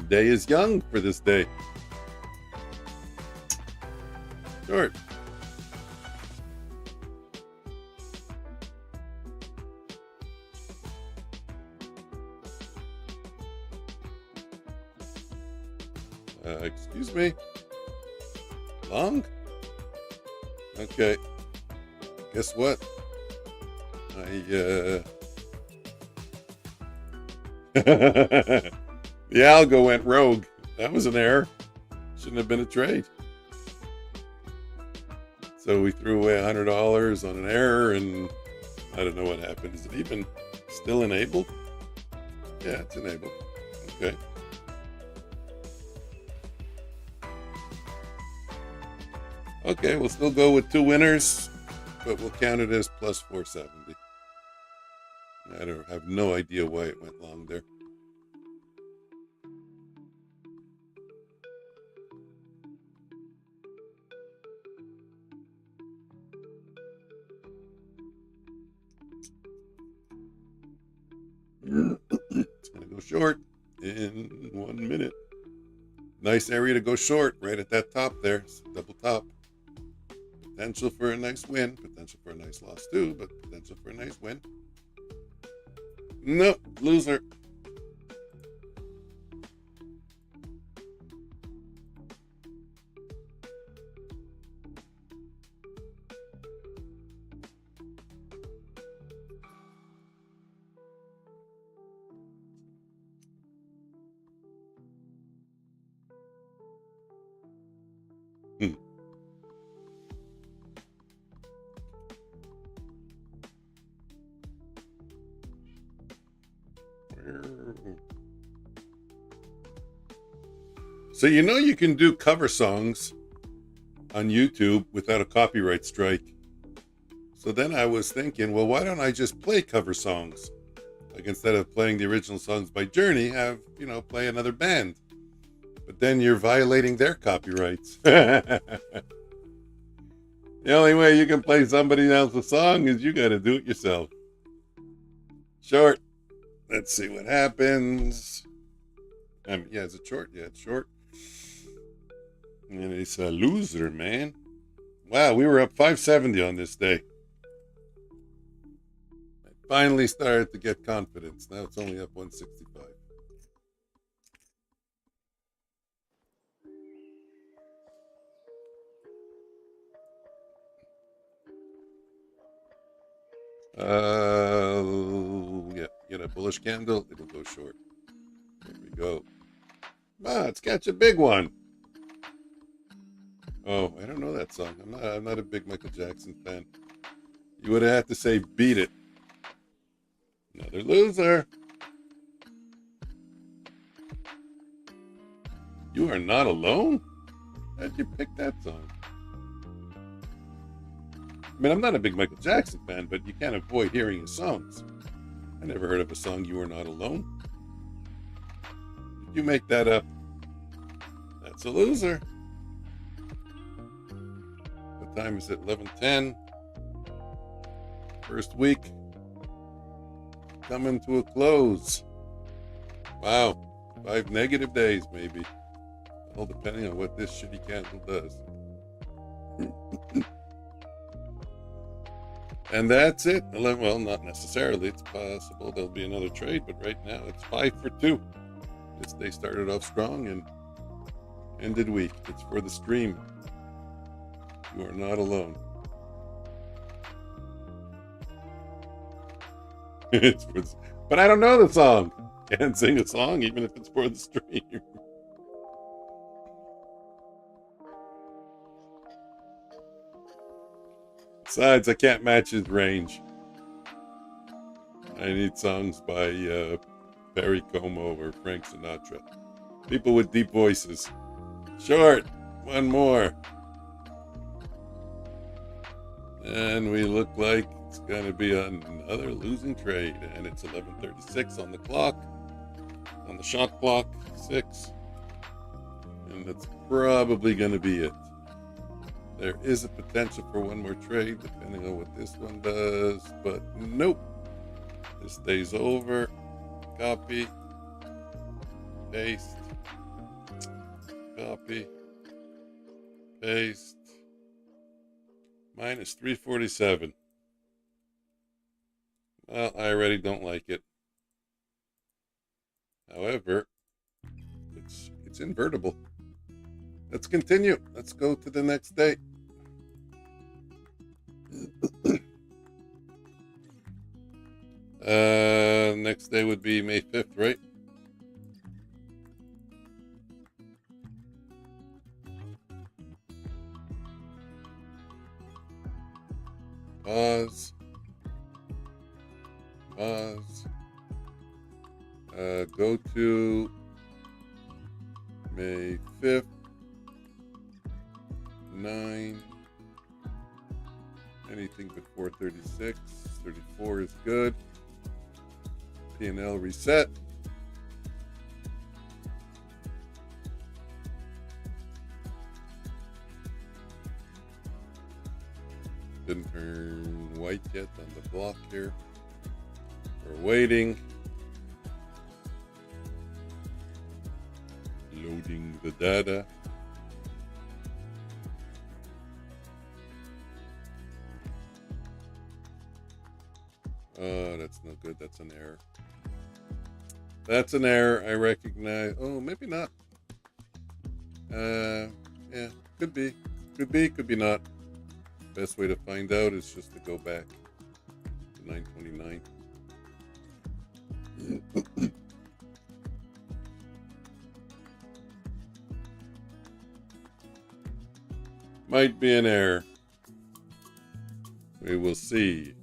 Day is young for this day. Short. Excuse me. Long? Okay. Guess what? The algo went rogue. That was an error. Shouldn't have been a trade. So we threw away $100 on an error, and I don't know what happened. Is it even still enabled? Yeah, it's enabled. Okay. Okay, we'll still go with two winners. but we'll count it as plus 470. I have no idea why it went long there. It's going to go short in 1 minute. Nice area to go short right at that top there. It's double top. Potential for a nice win. Potential for a nice loss too, but potential for a nice win. Nope, loser. So you know you can do cover songs on YouTube without a copyright strike. So then I was thinking, well, why don't I just play cover songs? Like instead of playing the original songs by Journey, have, play another band. But then you're violating their copyrights. The only way you can play somebody else's song is you got to do it yourself. Short. Let's see what happens. Yeah, is it short? Yeah, it's short. And it's a loser, man. Wow, we were up 570 on this day. I finally started to get confidence. Now it's only up 165. Yeah, get a bullish candle, it'll go short. There we go. Let's catch a big one. Oh, I don't know that song. I'm not a big Michael Jackson fan. You would have had to say Beat It. Another loser. You Are Not Alone? How'd you pick that song? I mean, I'm not a big Michael Jackson fan, but you can't avoid hearing his songs. I never heard of a song, You Are Not Alone. Did you make that up? That's a loser. What time is it? 11:10. First week coming to a close. Wow. 5 negative days, maybe. All depending on what this shitty candle does. And that's it. Well, not necessarily. It's possible there'll be another trade, but right now it's 5 for 2. They started off strong and ended weak. It's for the stream. You are not alone. But I don't know the song. Can't sing a song even if it's for the stream. Besides, I can't match his range. I need songs by Perry Como or Frank Sinatra. People with deep voices. Short. One more. And we look like it's going to be another losing trade. And it's 11:36 on the clock. On the shot clock. 6. And that's probably going to be it. There is a potential for one more trade, depending on what this one does. But nope. This stays over. Copy. Paste. Copy. Paste. Minus 347. Well, I already don't like it. However, it's invertible. Let's continue. Let's go to the next day. Next day would be May 5th, right? Pause. Pause. Go to May 5th, 9 Anything before 36. 34 is good. P&L reset. Didn't turn white yet on the block here. We're waiting. Loading the data. Oh, that's no good. That's an error. That's an error. I recognize. Oh, maybe not. Yeah, could be. Could be, could be not. Best way to find out is just to go back to 929. Might be an error. We will see.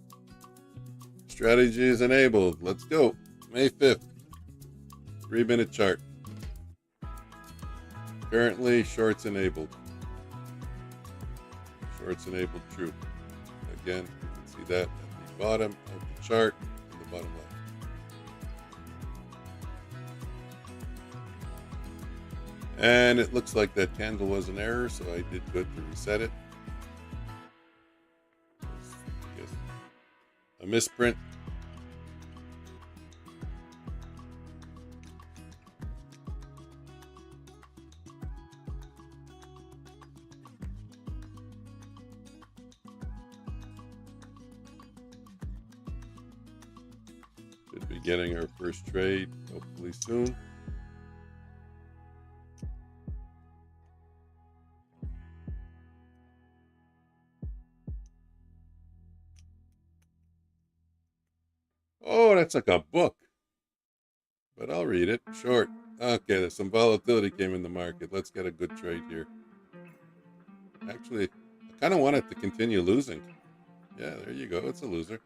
Strategy is enabled. Let's go. May 5th. 3-minute chart. Currently, shorts enabled. Shorts enabled true. Again, you can see that at the bottom of the chart in the bottom left. And it looks like that candle was an error, so I did good to reset it. Just a misprint. Should be getting our first trade hopefully soon. Oh, that's like a book. But I'll read it. Short. Okay, there's some volatility came in the market. Let's get a good trade here. Actually, I kind of want it to continue losing. Yeah, there you go. It's a loser.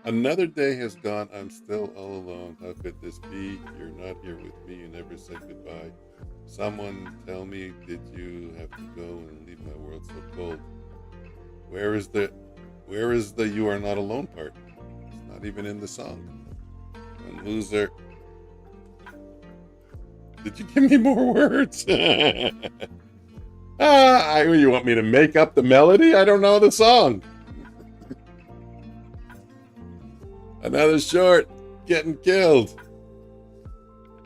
Another day has gone. I'm still all alone. How could this be? You're not here with me. You never said goodbye. Someone tell me, did you have to go and leave my world so cold? Where is the you are not alone part? It's not even in the song. One loser. Did you give me more words? You want me to make up the melody? I don't know the song. Another short getting killed.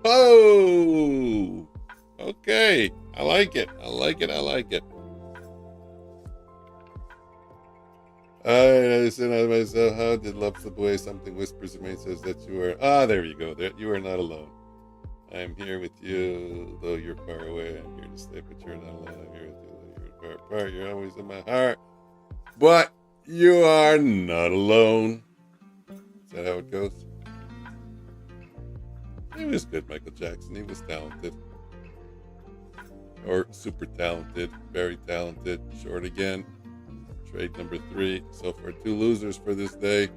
Oh, okay. I like it. I like it. I like it. I said to myself, how did love slip away? Something whispers in me says that you are. There you go. There, you are not alone. I am here with you, though you're far away. I'm here to stay, but you're not alone. I'm here with you, though you're far apart. You're always in my heart, but you are not alone. Is that how it goes? He was good, Michael Jackson. He was talented. Or super talented. Very talented. Short again. Trade number 3. So far, 2 losers for this day.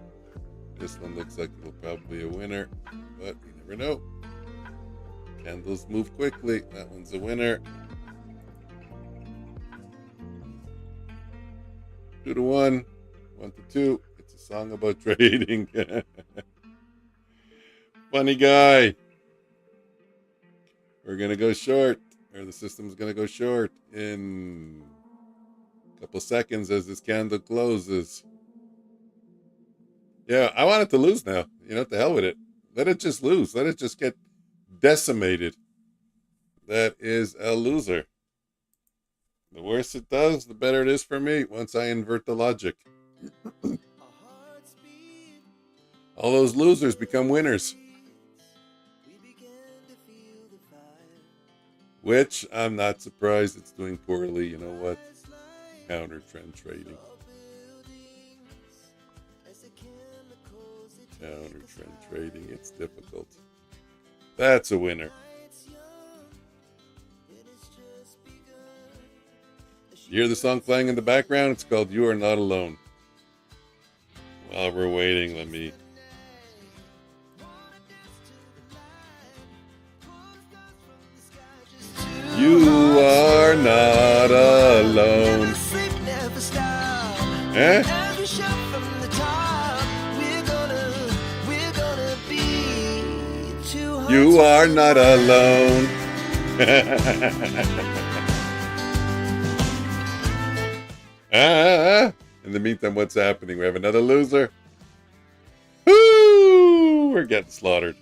This one looks like it'll probably be a winner, but you never know. Candles move quickly. That one's a winner. 2 to 1. 1 to 2. It's a song about trading. Funny guy. We're going to go short. Or the system's going to go short in a couple seconds as this candle closes. Yeah, I want it to lose now. You know, to hell with it. Let it just lose. Let it just get decimated. That is a loser. The worse it does, the better it is for me once I invert the logic. All those losers become winners. Which I'm not surprised it's doing poorly. You know what? Counter trend trading. Counter trend trading. It's difficult. That's a winner. You hear the song playing in the background? It's called You Are Not Alone. While we're waiting, let me... You are not alone. Eh? You are not alone. In the meantime, what's happening? We have another loser. Woo! We're getting slaughtered.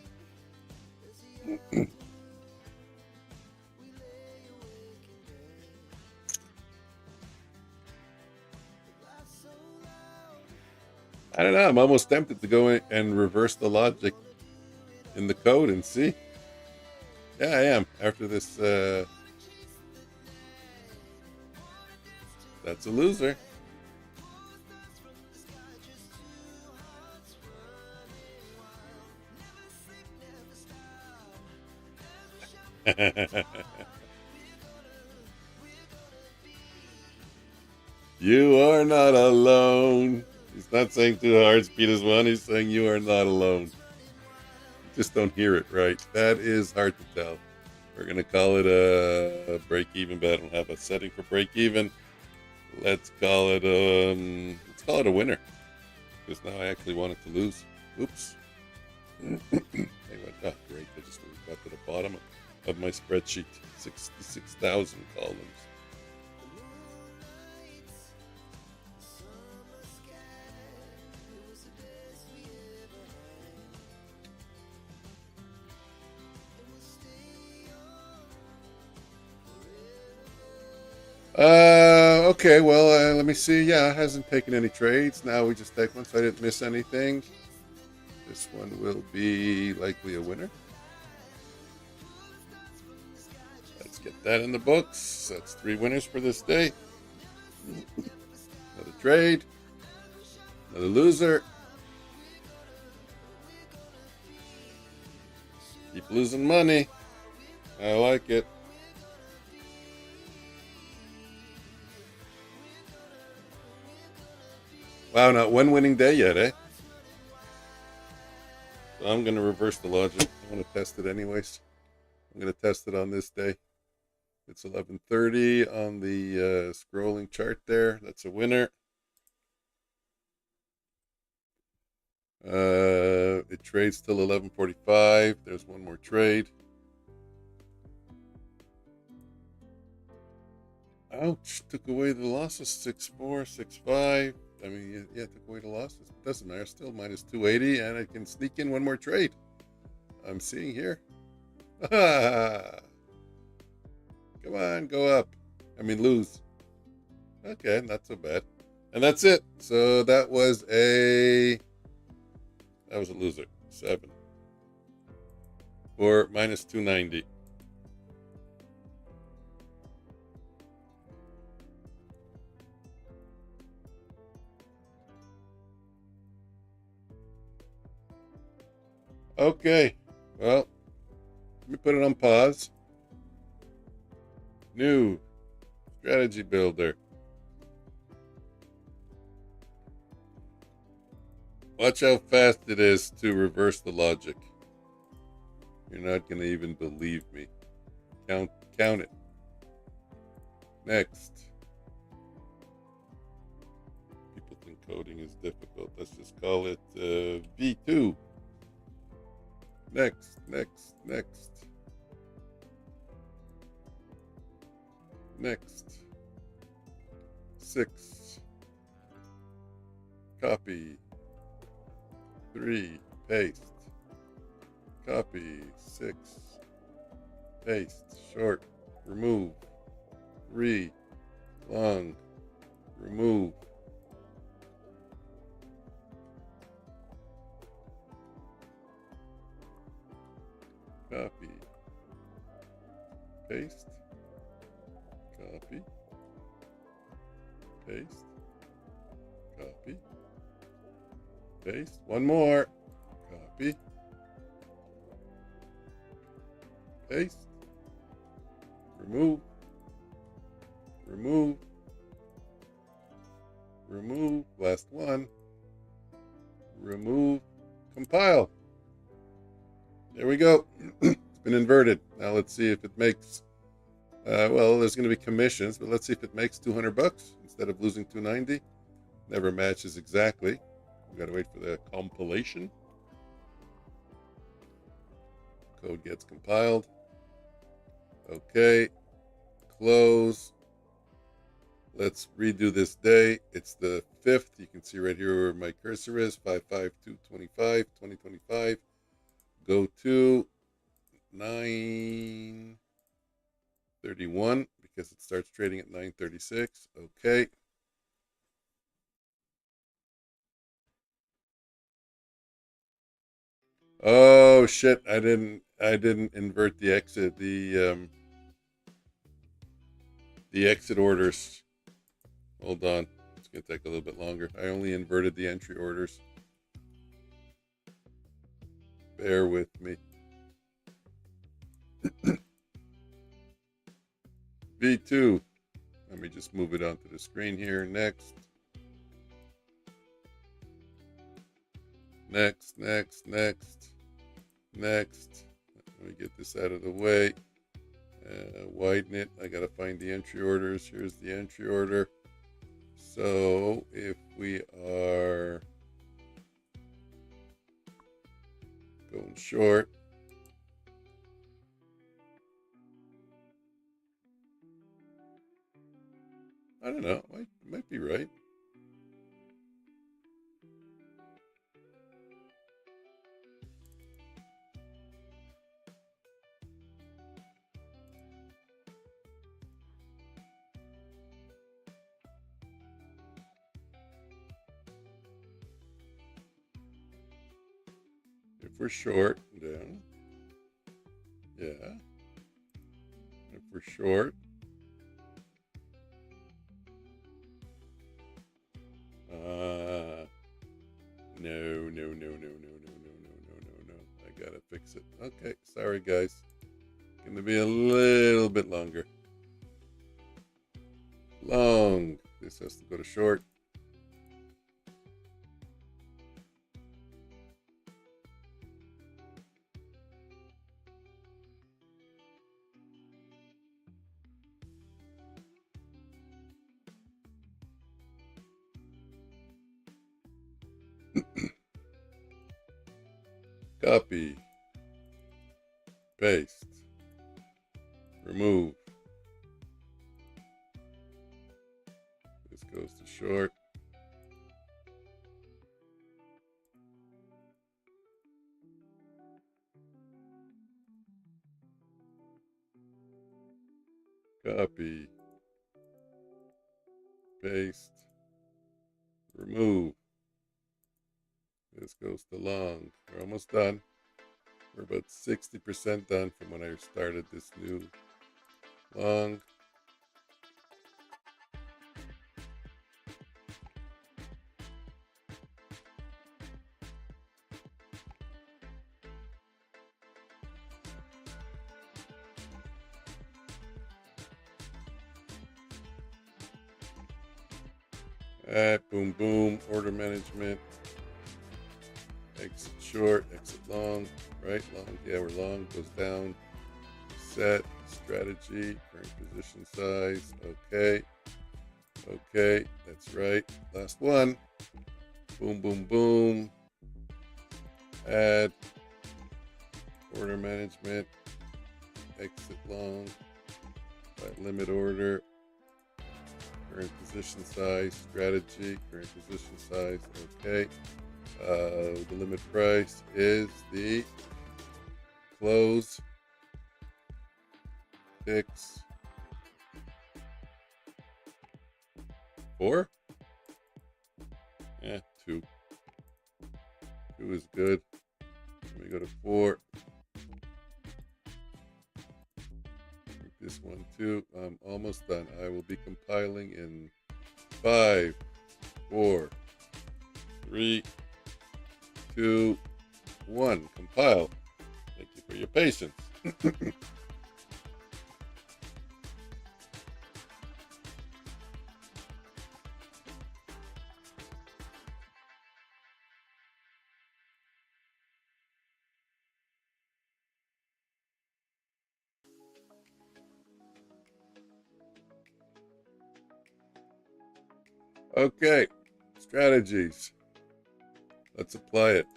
I don't know. I'm almost tempted to go in and reverse the logic in the code and see. Yeah, I am. After this, that's a loser. You are not alone. He's not saying 2 hard speed is 1. He's saying you are not alone. You just don't hear it right. That is hard to tell. We're going to call it a break even, but I don't have a setting for break even. Let's call it a winner. Because now I actually want it to lose. Oops. Hey, what? Oh, great. I just got to the bottom of my spreadsheet. 66,000 columns. Okay, well, let me see. Yeah, it hasn't taken any trades. Now we just take one, so I didn't miss anything. This one will be likely a winner. Let's get that in the books. That's 3 winners for this day. Another trade. Another loser. Keep losing money. I like it. Wow, not one winning day yet, eh? So I'm going to reverse the logic. I want to test it anyways. I'm going to test it on this day. It's 11:30 on the scrolling chart there. That's a winner. It trades till 11:45. There's one more trade. Ouch, took away the losses. 6.4, 6.5. I mean, yeah, took away the losses. It doesn't matter. Still minus 280, and I can sneak in one more trade. I'm seeing here. Come on, go up. I mean, lose. Okay, not so bad. And that's it. So that was a loser. 7. Or minus 290. Okay, well, let me put it on pause. New strategy builder. Watch how fast it is to reverse the logic. You're not going to even believe me. Count it. Next. People think coding is difficult. Let's just call it V2. Next. Next. 6. Copy. 3. Paste. Copy. 6. Paste. Short. Remove. 3. Long. Remove. Copy. Paste. Copy. Paste. Copy. Paste. One more. Copy. Paste. Remove. Remove. Remove. Last one. Remove. Compile. There we go. It's been inverted. Now let's see if it makes, well, there's going to be commissions, but let's see if it makes $200 instead of losing 290. Never matches exactly. We've got to wait for the compilation. Code gets compiled. Okay. Close. Let's redo this day. It's the 5th. You can see right here where my cursor is, 5/5/2/25, 2025. Go to 9:31 because it starts trading at 9:36. Okay. Oh shit! I didn't invert the exit the exit orders. Hold on. It's going to take a little bit longer. I only inverted the entry orders. Bear with me. V2. Let me just move it onto the screen here. Next. Next. Let me get this out of the way. Widen it. I got to find the entry orders. Here's the entry order. So if we are going short, I don't know. Might be right. If we're short, then yeah. If we're short, no. I gotta fix it. Okay, sorry guys. Gonna be a little bit longer. Long. This has to go to short. Copy. Paste. Remove. This goes to short. Copy. Paste. Remove. This goes to long. We're almost done. We're about 60% done from when I started this new long. Boom, boom. Order management. Exit short, exit long, right? Long, yeah, we're long. Goes down. Set, strategy, current position size. Okay. Okay, that's right. Last one. Boom, boom, boom. Add. Order management. Exit long. Limit order. Current position size, strategy, current position size, okay. The limit price is the close picks 4? Yeah, 2. 2 is good. Let me go to 4. This one too. I'm almost done. I will be compiling in 5, 4, 3, 2, 1. Compile. Thank you for your patience. Okay, strategies. Let's apply it.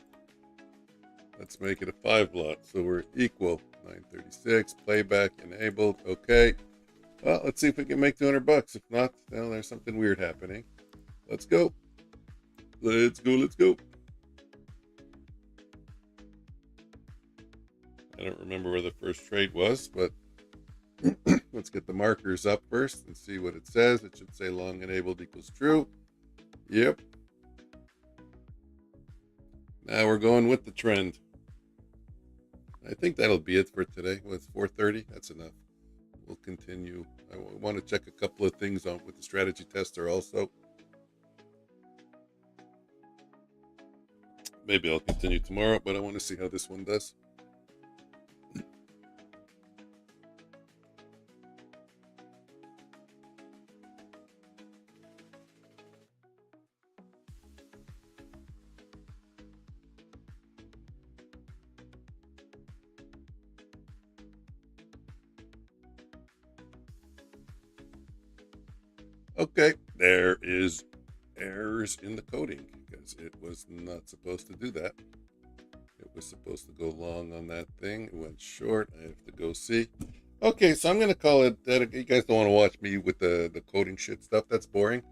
Let's make it a 5 lot. So we're equal. 936, playback enabled. Okay. Well, let's see if we can make 200 bucks. If not, well, there's something weird happening. Let's go. Let's go. Let's go. I don't remember where the first trade was, but let's get the markers up first and see what it says. It should say long enabled equals true. Yep. Now we're going with the trend. I think that'll be it for today. Well, it's 4:30. That's enough. We'll continue. I want to check a couple of things on with the strategy tester also. Maybe I'll continue tomorrow, but I want to see how this one does. Okay, there is errors in the coding because it was not supposed to do that. It was supposed to go long on that thing. It went short. I have to go see. Okay, so I'm going to call it that. You guys don't want to watch me with the coding shit stuff. That's boring.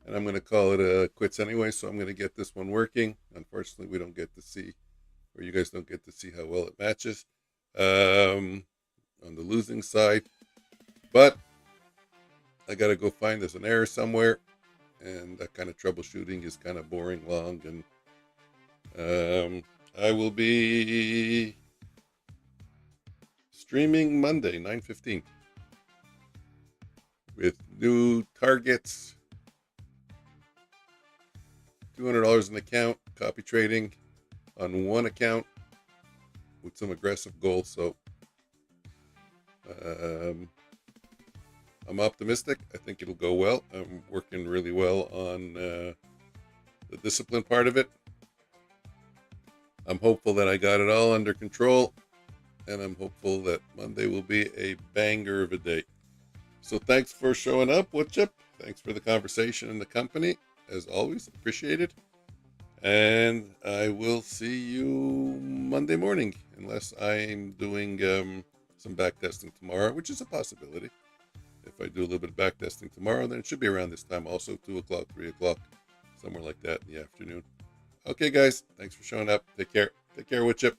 And I'm going to call it quits anyway. So I'm going to get this one working. Unfortunately, we don't get to see, or you guys don't get to see how well it matches on the losing side. But I got to go find there's an error somewhere. And that kind of troubleshooting is kind of boring, long, and I will be streaming Monday, 9:15, with new targets, $200 an account, copy trading on one account with some aggressive goals. So I'm optimistic. I think it'll go well. I'm working really well on the discipline part of it. I'm hopeful that I got it all under control, and I'm hopeful that Monday will be a banger of a day. So thanks for showing up, Woodchip. Thanks for the conversation and the company. As always, appreciate it. And I will see you Monday morning, unless I'm doing some backtesting tomorrow, which is a possibility. If I do a little bit of backtesting tomorrow, then it should be around this time also, 2 o'clock, 3 o'clock, somewhere like that in the afternoon. Okay, guys, thanks for showing up. Take care. Take care, Woodchip.